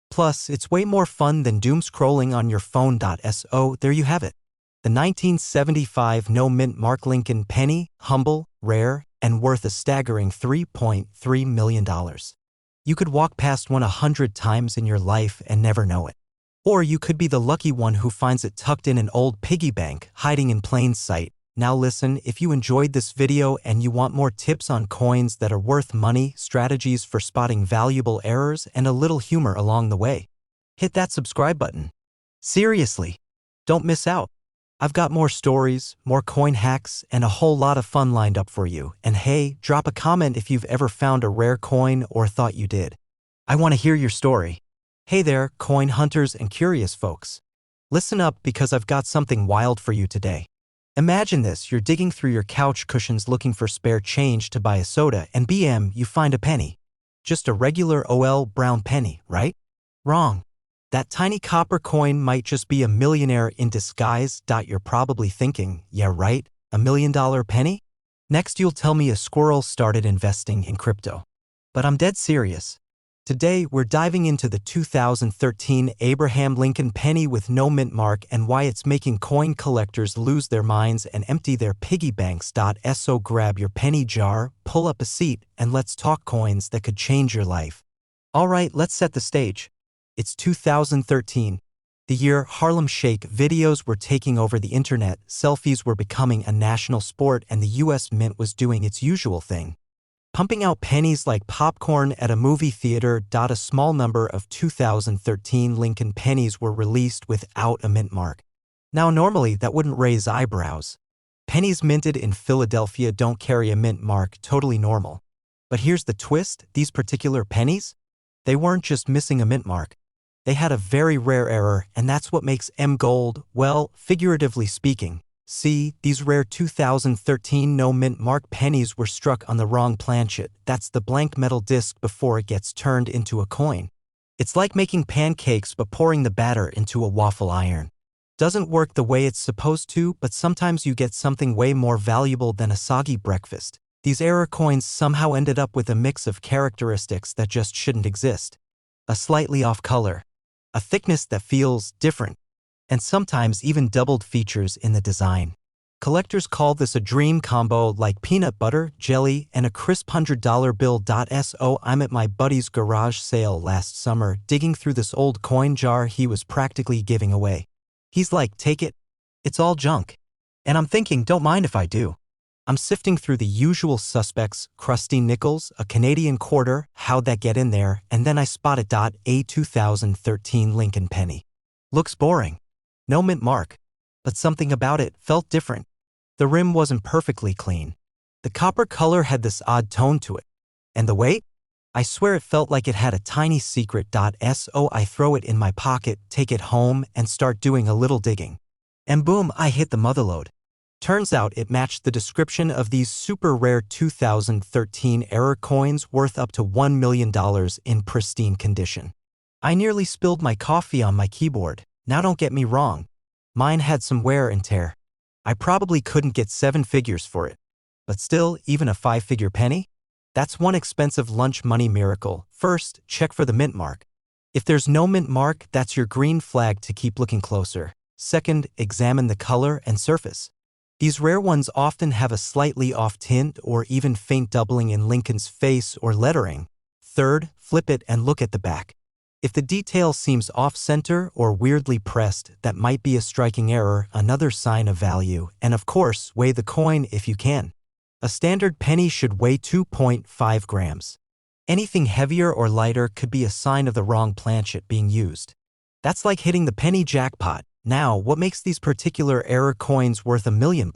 [SPEAKER 1] Plus, it's way more fun than doom scrolling on your phone. So there you have it. The 1975 no-mint Mark Lincoln penny, humble, rare, and worth a staggering $3.3 million. You could walk past one 100 times in your life and never know it. Or you could be the lucky one who finds it tucked in an old piggy bank, hiding in plain sight. Now listen, if you enjoyed this video and you want more tips on coins that are worth money, strategies for spotting valuable errors, and a little humor along the way, hit that subscribe button. Seriously, don't miss out. I've got more stories, more coin hacks, and a whole lot of fun lined up for you. And hey, drop a comment if you've ever found a rare coin or thought you did. I want to hear your story. Hey there, coin hunters and curious folks. Listen up because I've got something wild for you today. Imagine this, you're digging through your couch cushions looking for spare change to buy a soda, and bam, you find a penny. Just a regular brown penny, right? Wrong. That tiny copper coin might just be a millionaire in disguise. You're probably thinking, yeah right, $1 million penny? Next you'll tell me a squirrel started investing in crypto. But I'm dead serious. Today we're diving into the 2013 Abraham Lincoln penny with no mint mark and why it's making coin collectors lose their minds and empty their piggy banks. So grab your penny jar, pull up a seat, and let's talk coins that could change your life. Alright, let's set the stage. It's 2013. The year Harlem Shake videos were taking over the internet, selfies were becoming a national sport, and the US Mint was doing its usual thing, pumping out pennies like popcorn at a movie theater. A small number of 2013 Lincoln pennies were released without a mint mark. Now normally that wouldn't raise eyebrows. Pennies minted in Philadelphia don't carry a mint mark, totally normal. But here's the twist, these particular pennies? They weren't just missing a mint mark. They had a very rare error, and that's what makes them gold, well, figuratively speaking. See, these rare 2013 no mint mark pennies were struck on the wrong planchet. That's the blank metal disc before it gets turned into a coin. It's like making pancakes but pouring the batter into a waffle iron. Doesn't work the way it's supposed to, but sometimes you get something way more valuable than a soggy breakfast. These error coins somehow ended up with a mix of characteristics that just shouldn't exist. A slightly off color, a thickness that feels different, and sometimes even doubled features in the design. Collectors call this a dream combo, like peanut butter, jelly, and a crisp $100 bill. So I'm at my buddy's garage sale last summer, digging through this old coin jar he was practically giving away. He's like, take it, it's all junk. And I'm thinking, don't mind if I do. I'm sifting through the usual suspects, crusty nickels, a Canadian quarter, how'd that get in there, and then I spotted a 2013 Lincoln penny. Looks boring. No mint mark. But something about it felt different. The rim wasn't perfectly clean. The copper color had this odd tone to it. And the weight? I swear it felt like it had a tiny secret. So I throw it in my pocket, take it home, and start doing a little digging. And boom, I hit the motherlode. Turns out it matched the description of these super rare 2013 error coins worth up to $1 million in pristine condition. I nearly spilled my coffee on my keyboard. Now don't get me wrong. Mine had some wear and tear. I probably couldn't get 7 figures for it. But still, even a 5-figure penny? That's one expensive lunch money miracle. First, check for the mint mark. If there's no mint mark, that's your green flag to keep looking closer. Second, examine the color and surface. These rare ones often have a slightly off tint or even faint doubling in Lincoln's face or lettering. Third, flip it and look at the back. If the detail seems off-center or weirdly pressed, that might be a striking error, another sign of value. And of course, weigh the coin if you can. A standard penny should weigh 2.5 grams. Anything heavier or lighter could be a sign of the wrong planchet being used. That's like hitting the penny jackpot. Now, what makes these particular error coins worth $1 million?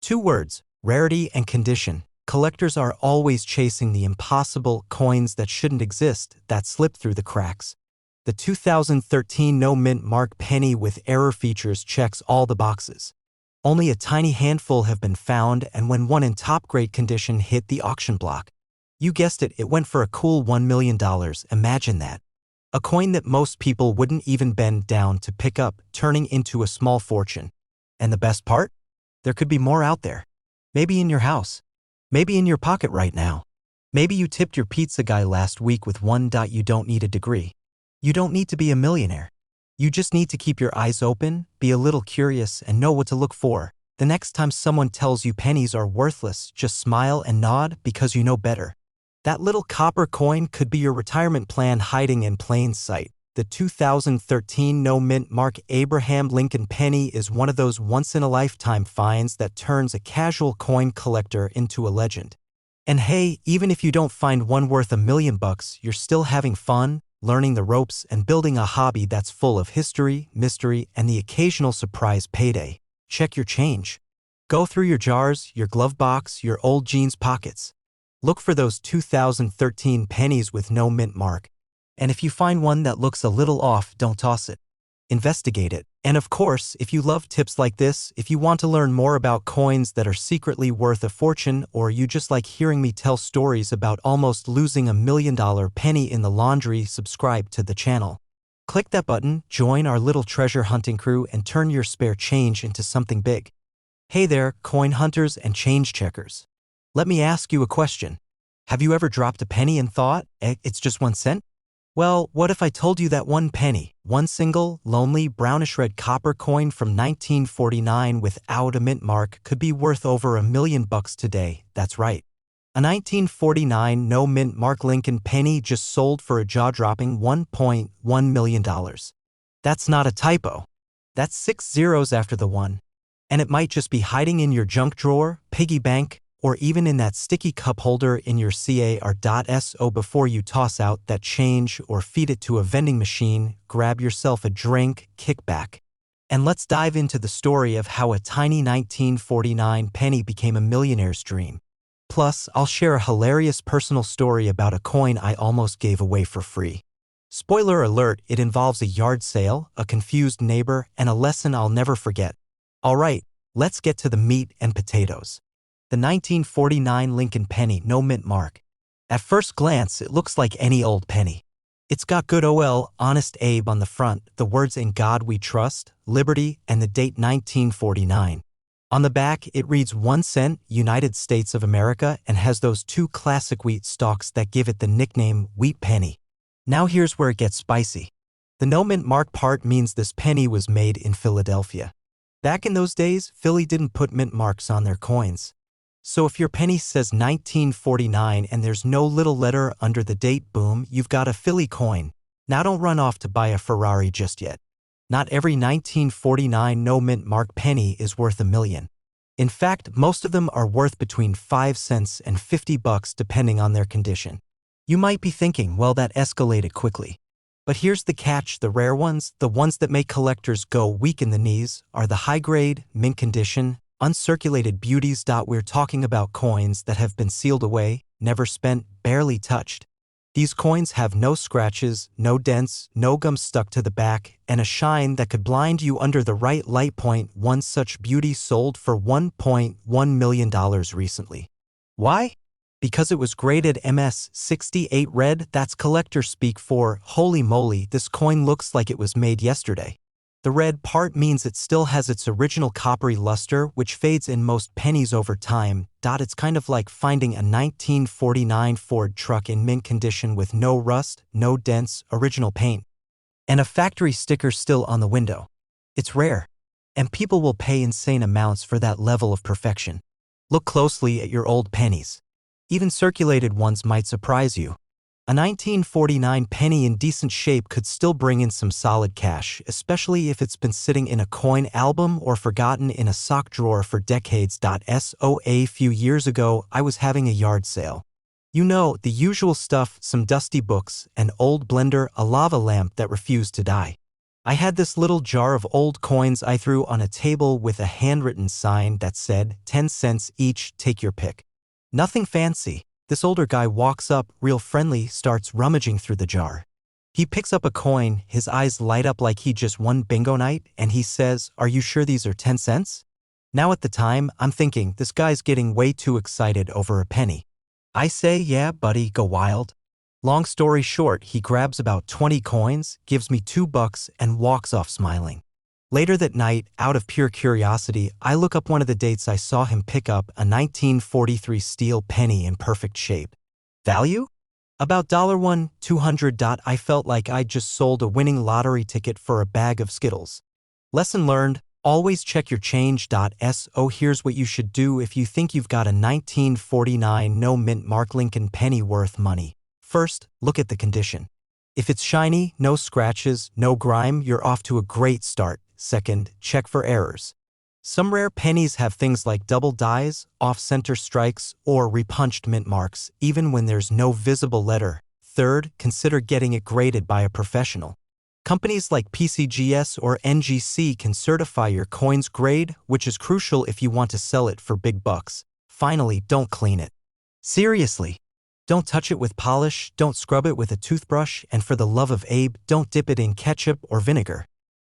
[SPEAKER 1] 2 words: rarity and condition. Collectors are always chasing the impossible coins that shouldn't exist, that slip through the cracks. The 2013 no mint mark penny with error features checks all the boxes. Only a tiny handful have been found, and when one in top-grade condition hit the auction block, you guessed it, it went for a cool $1 million. Imagine that. A coin that most people wouldn't even bend down to pick up, turning into a small fortune. And the best part? There could be more out there. Maybe in your house. Maybe in your pocket right now. Maybe you tipped your pizza guy last week with one. You don't need a degree. You don't need to be a millionaire. You just need to keep your eyes open, be a little curious, and know what to look for. The next time someone tells you pennies are worthless, just smile and nod because you know better. That little copper coin could be your retirement plan hiding in plain sight. The 2013 no mint mark Abraham Lincoln penny is one of those once-in-a-lifetime finds that turns a casual coin collector into a legend. And hey, even if you don't find one worth $1 million, you're still having fun, learning the ropes, and building a hobby that's full of history, mystery, and the occasional surprise payday. Check your change. Go through your jars, your glove box, your old jeans pockets. Look for those 2013 pennies with no mint mark. And if you find one that looks a little off, don't toss it. Investigate it. And of course, if you love tips like this, if you want to learn more about coins that are secretly worth a fortune, or you just like hearing me tell stories about almost losing $1 million penny in the laundry, subscribe to the channel. Click that button, join our little treasure hunting crew, and turn your spare change into something big. Hey there, coin hunters and change checkers. Let me ask you a question. Have you ever dropped a penny and thought, it's just 1 cent? Well, what if I told you that one penny, one single, lonely, brownish-red copper coin from 1949 without a mint mark, could be worth over $1 million today? That's right. A 1949 no mint mark Lincoln penny just sold for a jaw-dropping $1.1 million. That's not a typo. That's 6 zeros after the 1. And it might just be hiding in your junk drawer, piggy bank, or even in that sticky cup holder in your car.so. Before you toss out that change or feed it to a vending machine, grab yourself a drink, kick back. And let's dive into the story of how a tiny 1949 penny became a millionaire's dream. Plus, I'll share a hilarious personal story about a coin I almost gave away for free. Spoiler alert, it involves a yard sale, a confused neighbor, and a lesson I'll never forget. Alright, let's get to the meat and potatoes. The 1949 Lincoln penny no mint mark. At first glance, it looks like any old penny. It's got good OL, Honest Abe on the front, the words "In God We Trust," Liberty, and the date 1949. On the back, it reads 1 cent, United States of America, and has those 2 classic wheat stalks that give it the nickname Wheat Penny. Now here's where it gets spicy. The no mint mark part means this penny was made in Philadelphia. Back in those days, Philly didn't put mint marks on their coins. So if your penny says 1949 and there's no little letter under the date, boom, you've got a Philly coin. Now don't run off to buy a Ferrari just yet. Not every 1949 no mint mark penny is worth $1 million. In fact, most of them are worth between 5 cents and $50 depending on their condition. You might be thinking, well, that escalated quickly. But here's the catch: the rare ones, the ones that make collectors go weak in the knees, are the high-grade, mint condition, uncirculated beauties. We're talking about coins that have been sealed away, never spent, barely touched. These coins have no scratches, no dents, no gum stuck to the back, and a shine that could blind you under the right light point. One such beauty sold for $1.1 million recently. Why? Because it was graded MS68 red, that's collector speak for, holy moly, this coin looks like it was made yesterday. The red part means it still has its original coppery luster, which fades in most pennies over time. It's kind of like finding a 1949 Ford truck in mint condition with no rust, no dents, original paint, and a factory sticker still on the window. It's rare, and people will pay insane amounts for that level of perfection. Look closely at your old pennies. Even circulated ones might surprise you. A 1949 penny in decent shape could still bring in some solid cash, especially if it's been sitting in a coin album or forgotten in a sock drawer for decades. A few years ago, I was having a yard sale. You know, the usual stuff, some dusty books, an old blender, a lava lamp that refused to die. I had this little jar of old coins I threw on a table with a handwritten sign that said, 10 cents each, take your pick. Nothing fancy. This older guy walks up, real friendly, starts rummaging through the jar. He picks up a coin, his eyes light up like he just won bingo night, and he says, "Are you sure these are 10 cents? Now at the time, I'm thinking, this guy's getting way too excited over a penny. I say, yeah, buddy, go wild. Long story short, he grabs about 20 coins, gives me $2, and walks off smiling. Later that night, out of pure curiosity, I look up one of the dates I saw him pick up, a 1943 steel penny in perfect shape. Value? About $1, $200. I felt like I'd just sold a winning lottery ticket for a bag of Skittles. Lesson learned, always check your change. So here's what you should do if you think you've got a 1949 no mint mark Lincoln penny worth money. First, look at the condition. If it's shiny, no scratches, no grime, you're off to a great start. Second, check for errors. Some rare pennies have things like double dies, off-center strikes, or repunched mint marks, even when there's no visible letter. Third, consider getting it graded by a professional. Companies like PCGS or NGC can certify your coin's grade, which is crucial if you want to sell it for big bucks. Finally, don't clean it. Seriously. Don't touch it with polish, don't scrub it with a toothbrush, and for the love of Abe, don't dip it in ketchup or vinegar.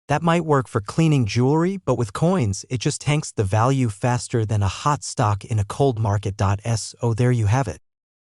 [SPEAKER 1] That might work for cleaning jewelry, but with coins, it just tanks the value faster than a hot stock in a cold market. So there you have it.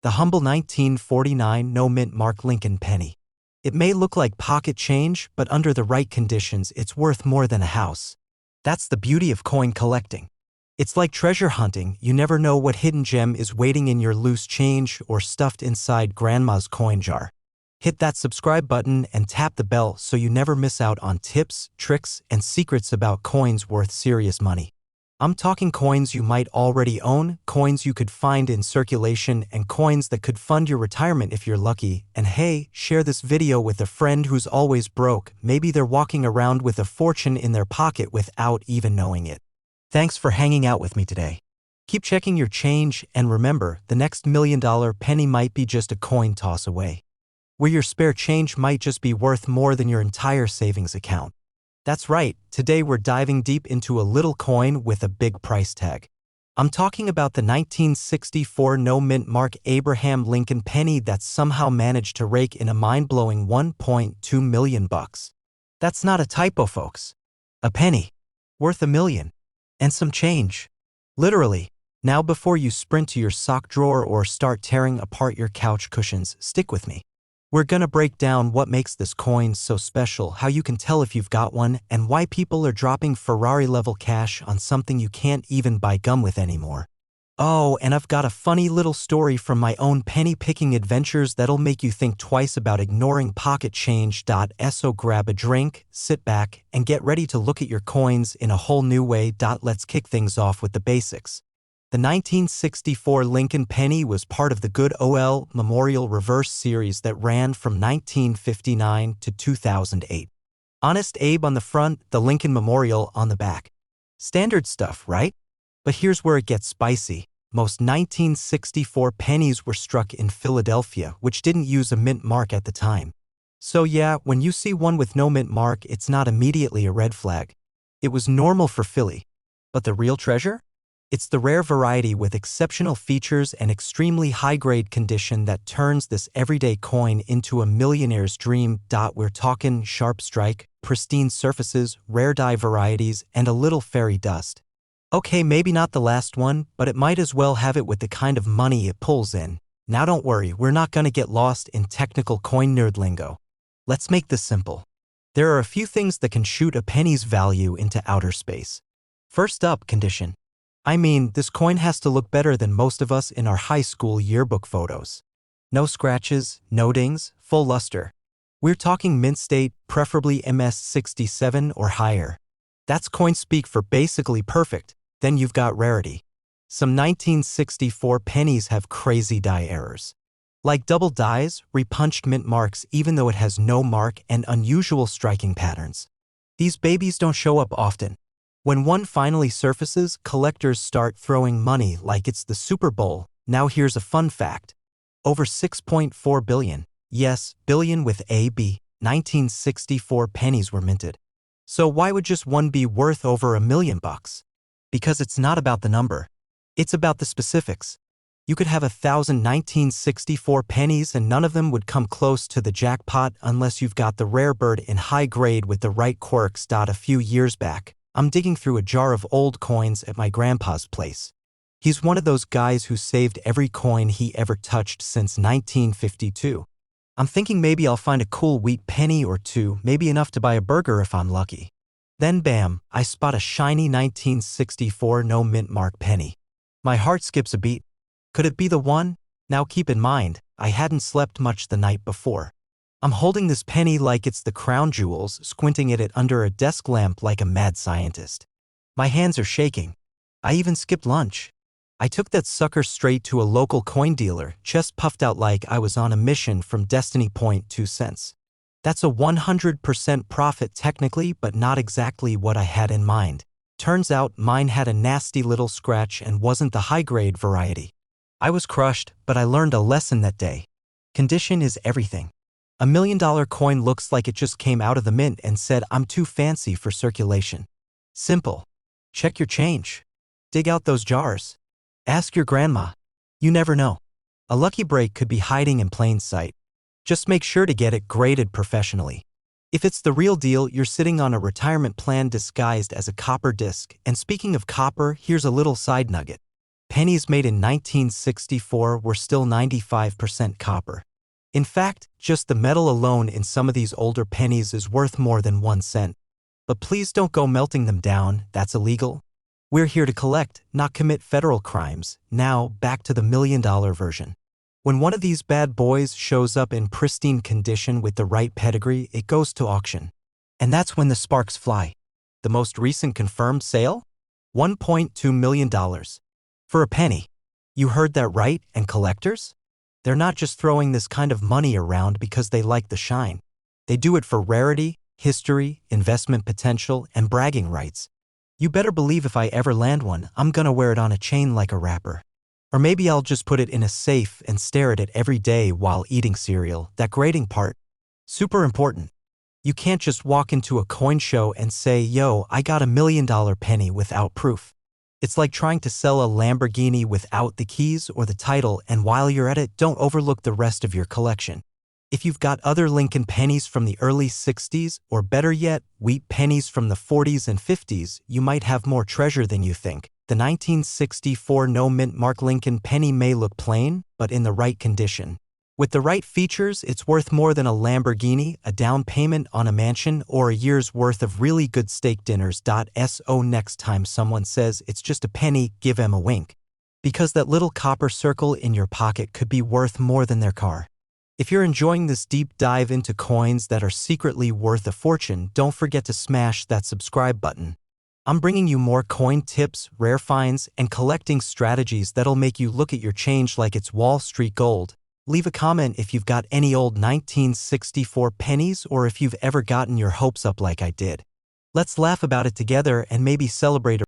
[SPEAKER 1] The humble 1949 no mint mark Lincoln penny. It may look like pocket change, but under the right conditions, it's worth more than a house. That's the beauty of coin collecting. It's like treasure hunting. You never know what hidden gem is waiting in your loose change or stuffed inside grandma's coin jar. Hit that subscribe button and tap the bell so you never miss out on tips, tricks, and secrets about coins worth serious money. I'm talking coins you might already own, coins you could find in circulation, and coins that could fund your retirement if you're lucky. And hey, share this video with a friend who's always broke. Maybe they're walking around with a fortune in their pocket without even knowing it. Thanks for hanging out with me today. Keep checking your change, and remember, the next $1 million penny might be just a coin toss away, where your spare change might just be worth more than your entire savings account. That's right, today we're diving deep into a little coin with a big price tag. I'm talking about the 1964 no mint mark Abraham Lincoln penny that somehow managed to rake in a mind-blowing $1.2 million. That's not a typo, folks. A penny. Worth $1 million. And some change. Literally. Now before you sprint to your sock drawer or start tearing apart your couch cushions, stick with me. We're gonna break down what makes this coin so special, how you can tell if you've got one, and why people are dropping Ferrari-level cash on something you can't even buy gum with anymore. Oh, and I've got a funny little story from my own penny-picking adventures that'll make you think twice about ignoring pocket change. So grab a drink, sit back, and get ready to look at your coins in a whole new way. Let's kick things off with the basics. The 1964 Lincoln penny was part of the Good Ol' Memorial Reverse series that ran from 1959 to 2008. Honest Abe on the front, the Lincoln Memorial on the back. Standard stuff, right? But here's where it gets spicy. Most 1964 pennies were struck in Philadelphia, which didn't use a mint mark at the time. So yeah, when you see one with no mint mark, it's not immediately a red flag. It was normal for Philly. But the real treasure? It's the rare variety with exceptional features and extremely high-grade condition that turns this everyday coin into a millionaire's dream. We're talking sharp strike, pristine surfaces, rare die varieties, and a little fairy dust. Okay, maybe not the last one, but it might as well have it with the kind of money it pulls in. Now don't worry, we're not gonna get lost in technical coin nerd lingo. Let's make this simple. There are a few things that can shoot a penny's value into outer space. First up, condition. I mean, this coin has to look better than most of us in our high school yearbook photos. No scratches, no dings, full luster. We're talking mint state, preferably MS67 or higher. That's coin speak for basically perfect. Then you've got rarity. Some 1964 pennies have crazy die errors. Like double dies, repunched mint marks even though it has no mark, and unusual striking patterns. These babies don't show up often. When one finally surfaces, collectors start throwing money like it's the Super Bowl. Now here's a fun fact. Over 6.4 billion, yes, billion with a B, 1964 pennies were minted. So why would just one be worth over $1 million? Because it's not about the number. It's about the specifics. You could have 1,000 1964 pennies and none of them would come close to the jackpot unless you've got the rare bird in high grade with the right quirks. A few years back, I'm digging through a jar of old coins at my grandpa's place. He's one of those guys who saved every coin he ever touched since 1952. I'm thinking maybe I'll find a cool wheat penny or two, maybe enough to buy a burger if I'm lucky. Then bam, I spot a shiny 1964 no mint mark penny. My heart skips a beat. Could it be the one? Now keep in mind, I hadn't slept much the night before. I'm holding this penny like it's the crown jewels, squinting at it under a desk lamp like a mad scientist. My hands are shaking. I even skipped lunch. I took that sucker straight to a local coin dealer, chest puffed out like I was on a mission from Destiny. 2 cents. That's a 100% profit technically, but not exactly what I had in mind. Turns out mine had a nasty little scratch and wasn't the high-grade variety. I was crushed, but I learned a lesson that day. Condition is everything. $1 million coin looks like it just came out of the mint and said, "I'm too fancy for circulation." Simple. Check your change. Dig out those jars. Ask your grandma. You never know. A lucky break could be hiding in plain sight. Just make sure to get it graded professionally. If it's the real deal, you're sitting on a retirement plan disguised as a copper disc. And speaking of copper, here's a little side nugget. Pennies made in 1964 were still 95% copper. In fact, just the metal alone in some of these older pennies is worth more than 1 cent. But please don't go melting them down, that's illegal. We're here to collect, not commit federal crimes. Now, back to the $1 million version. When one of these bad boys shows up in pristine condition with the right pedigree, it goes to auction. And that's when the sparks fly. The most recent confirmed sale? $1.2 million. For a penny. You heard that right, and collectors? They're not just throwing this kind of money around because they like the shine. They do it for rarity, history, investment potential, and bragging rights. You better believe if I ever land one, I'm gonna wear it on a chain like a rapper. Or maybe I'll just put it in a safe and stare at it every day while eating cereal. That grading part. Super important. You can't just walk into a coin show and say, "Yo, I got $1 million penny" without proof. It's like trying to sell a Lamborghini without the keys or the title, and while you're at it, don't overlook the rest of your collection. If you've got other Lincoln pennies from the early 60s, or better yet, wheat pennies from the 40s and 50s, you might have more treasure than you think. The 1964 no mint mark Lincoln penny may look plain, but in the right condition. With the right features, it's worth more than a Lamborghini, a down payment on a mansion, or a year's worth of really good steak dinners. So next time someone says it's just a penny, give them a wink. Because that little copper circle in your pocket could be worth more than their car. If you're enjoying this deep dive into coins that are secretly worth a fortune, don't forget to smash that subscribe button. I'm bringing you more coin tips, rare finds, and collecting strategies that'll make you look at your change like it's Wall Street gold. Leave a comment if you've got any old 1964 pennies or if you've ever gotten your hopes up like I did. Let's laugh about it together and maybe celebrate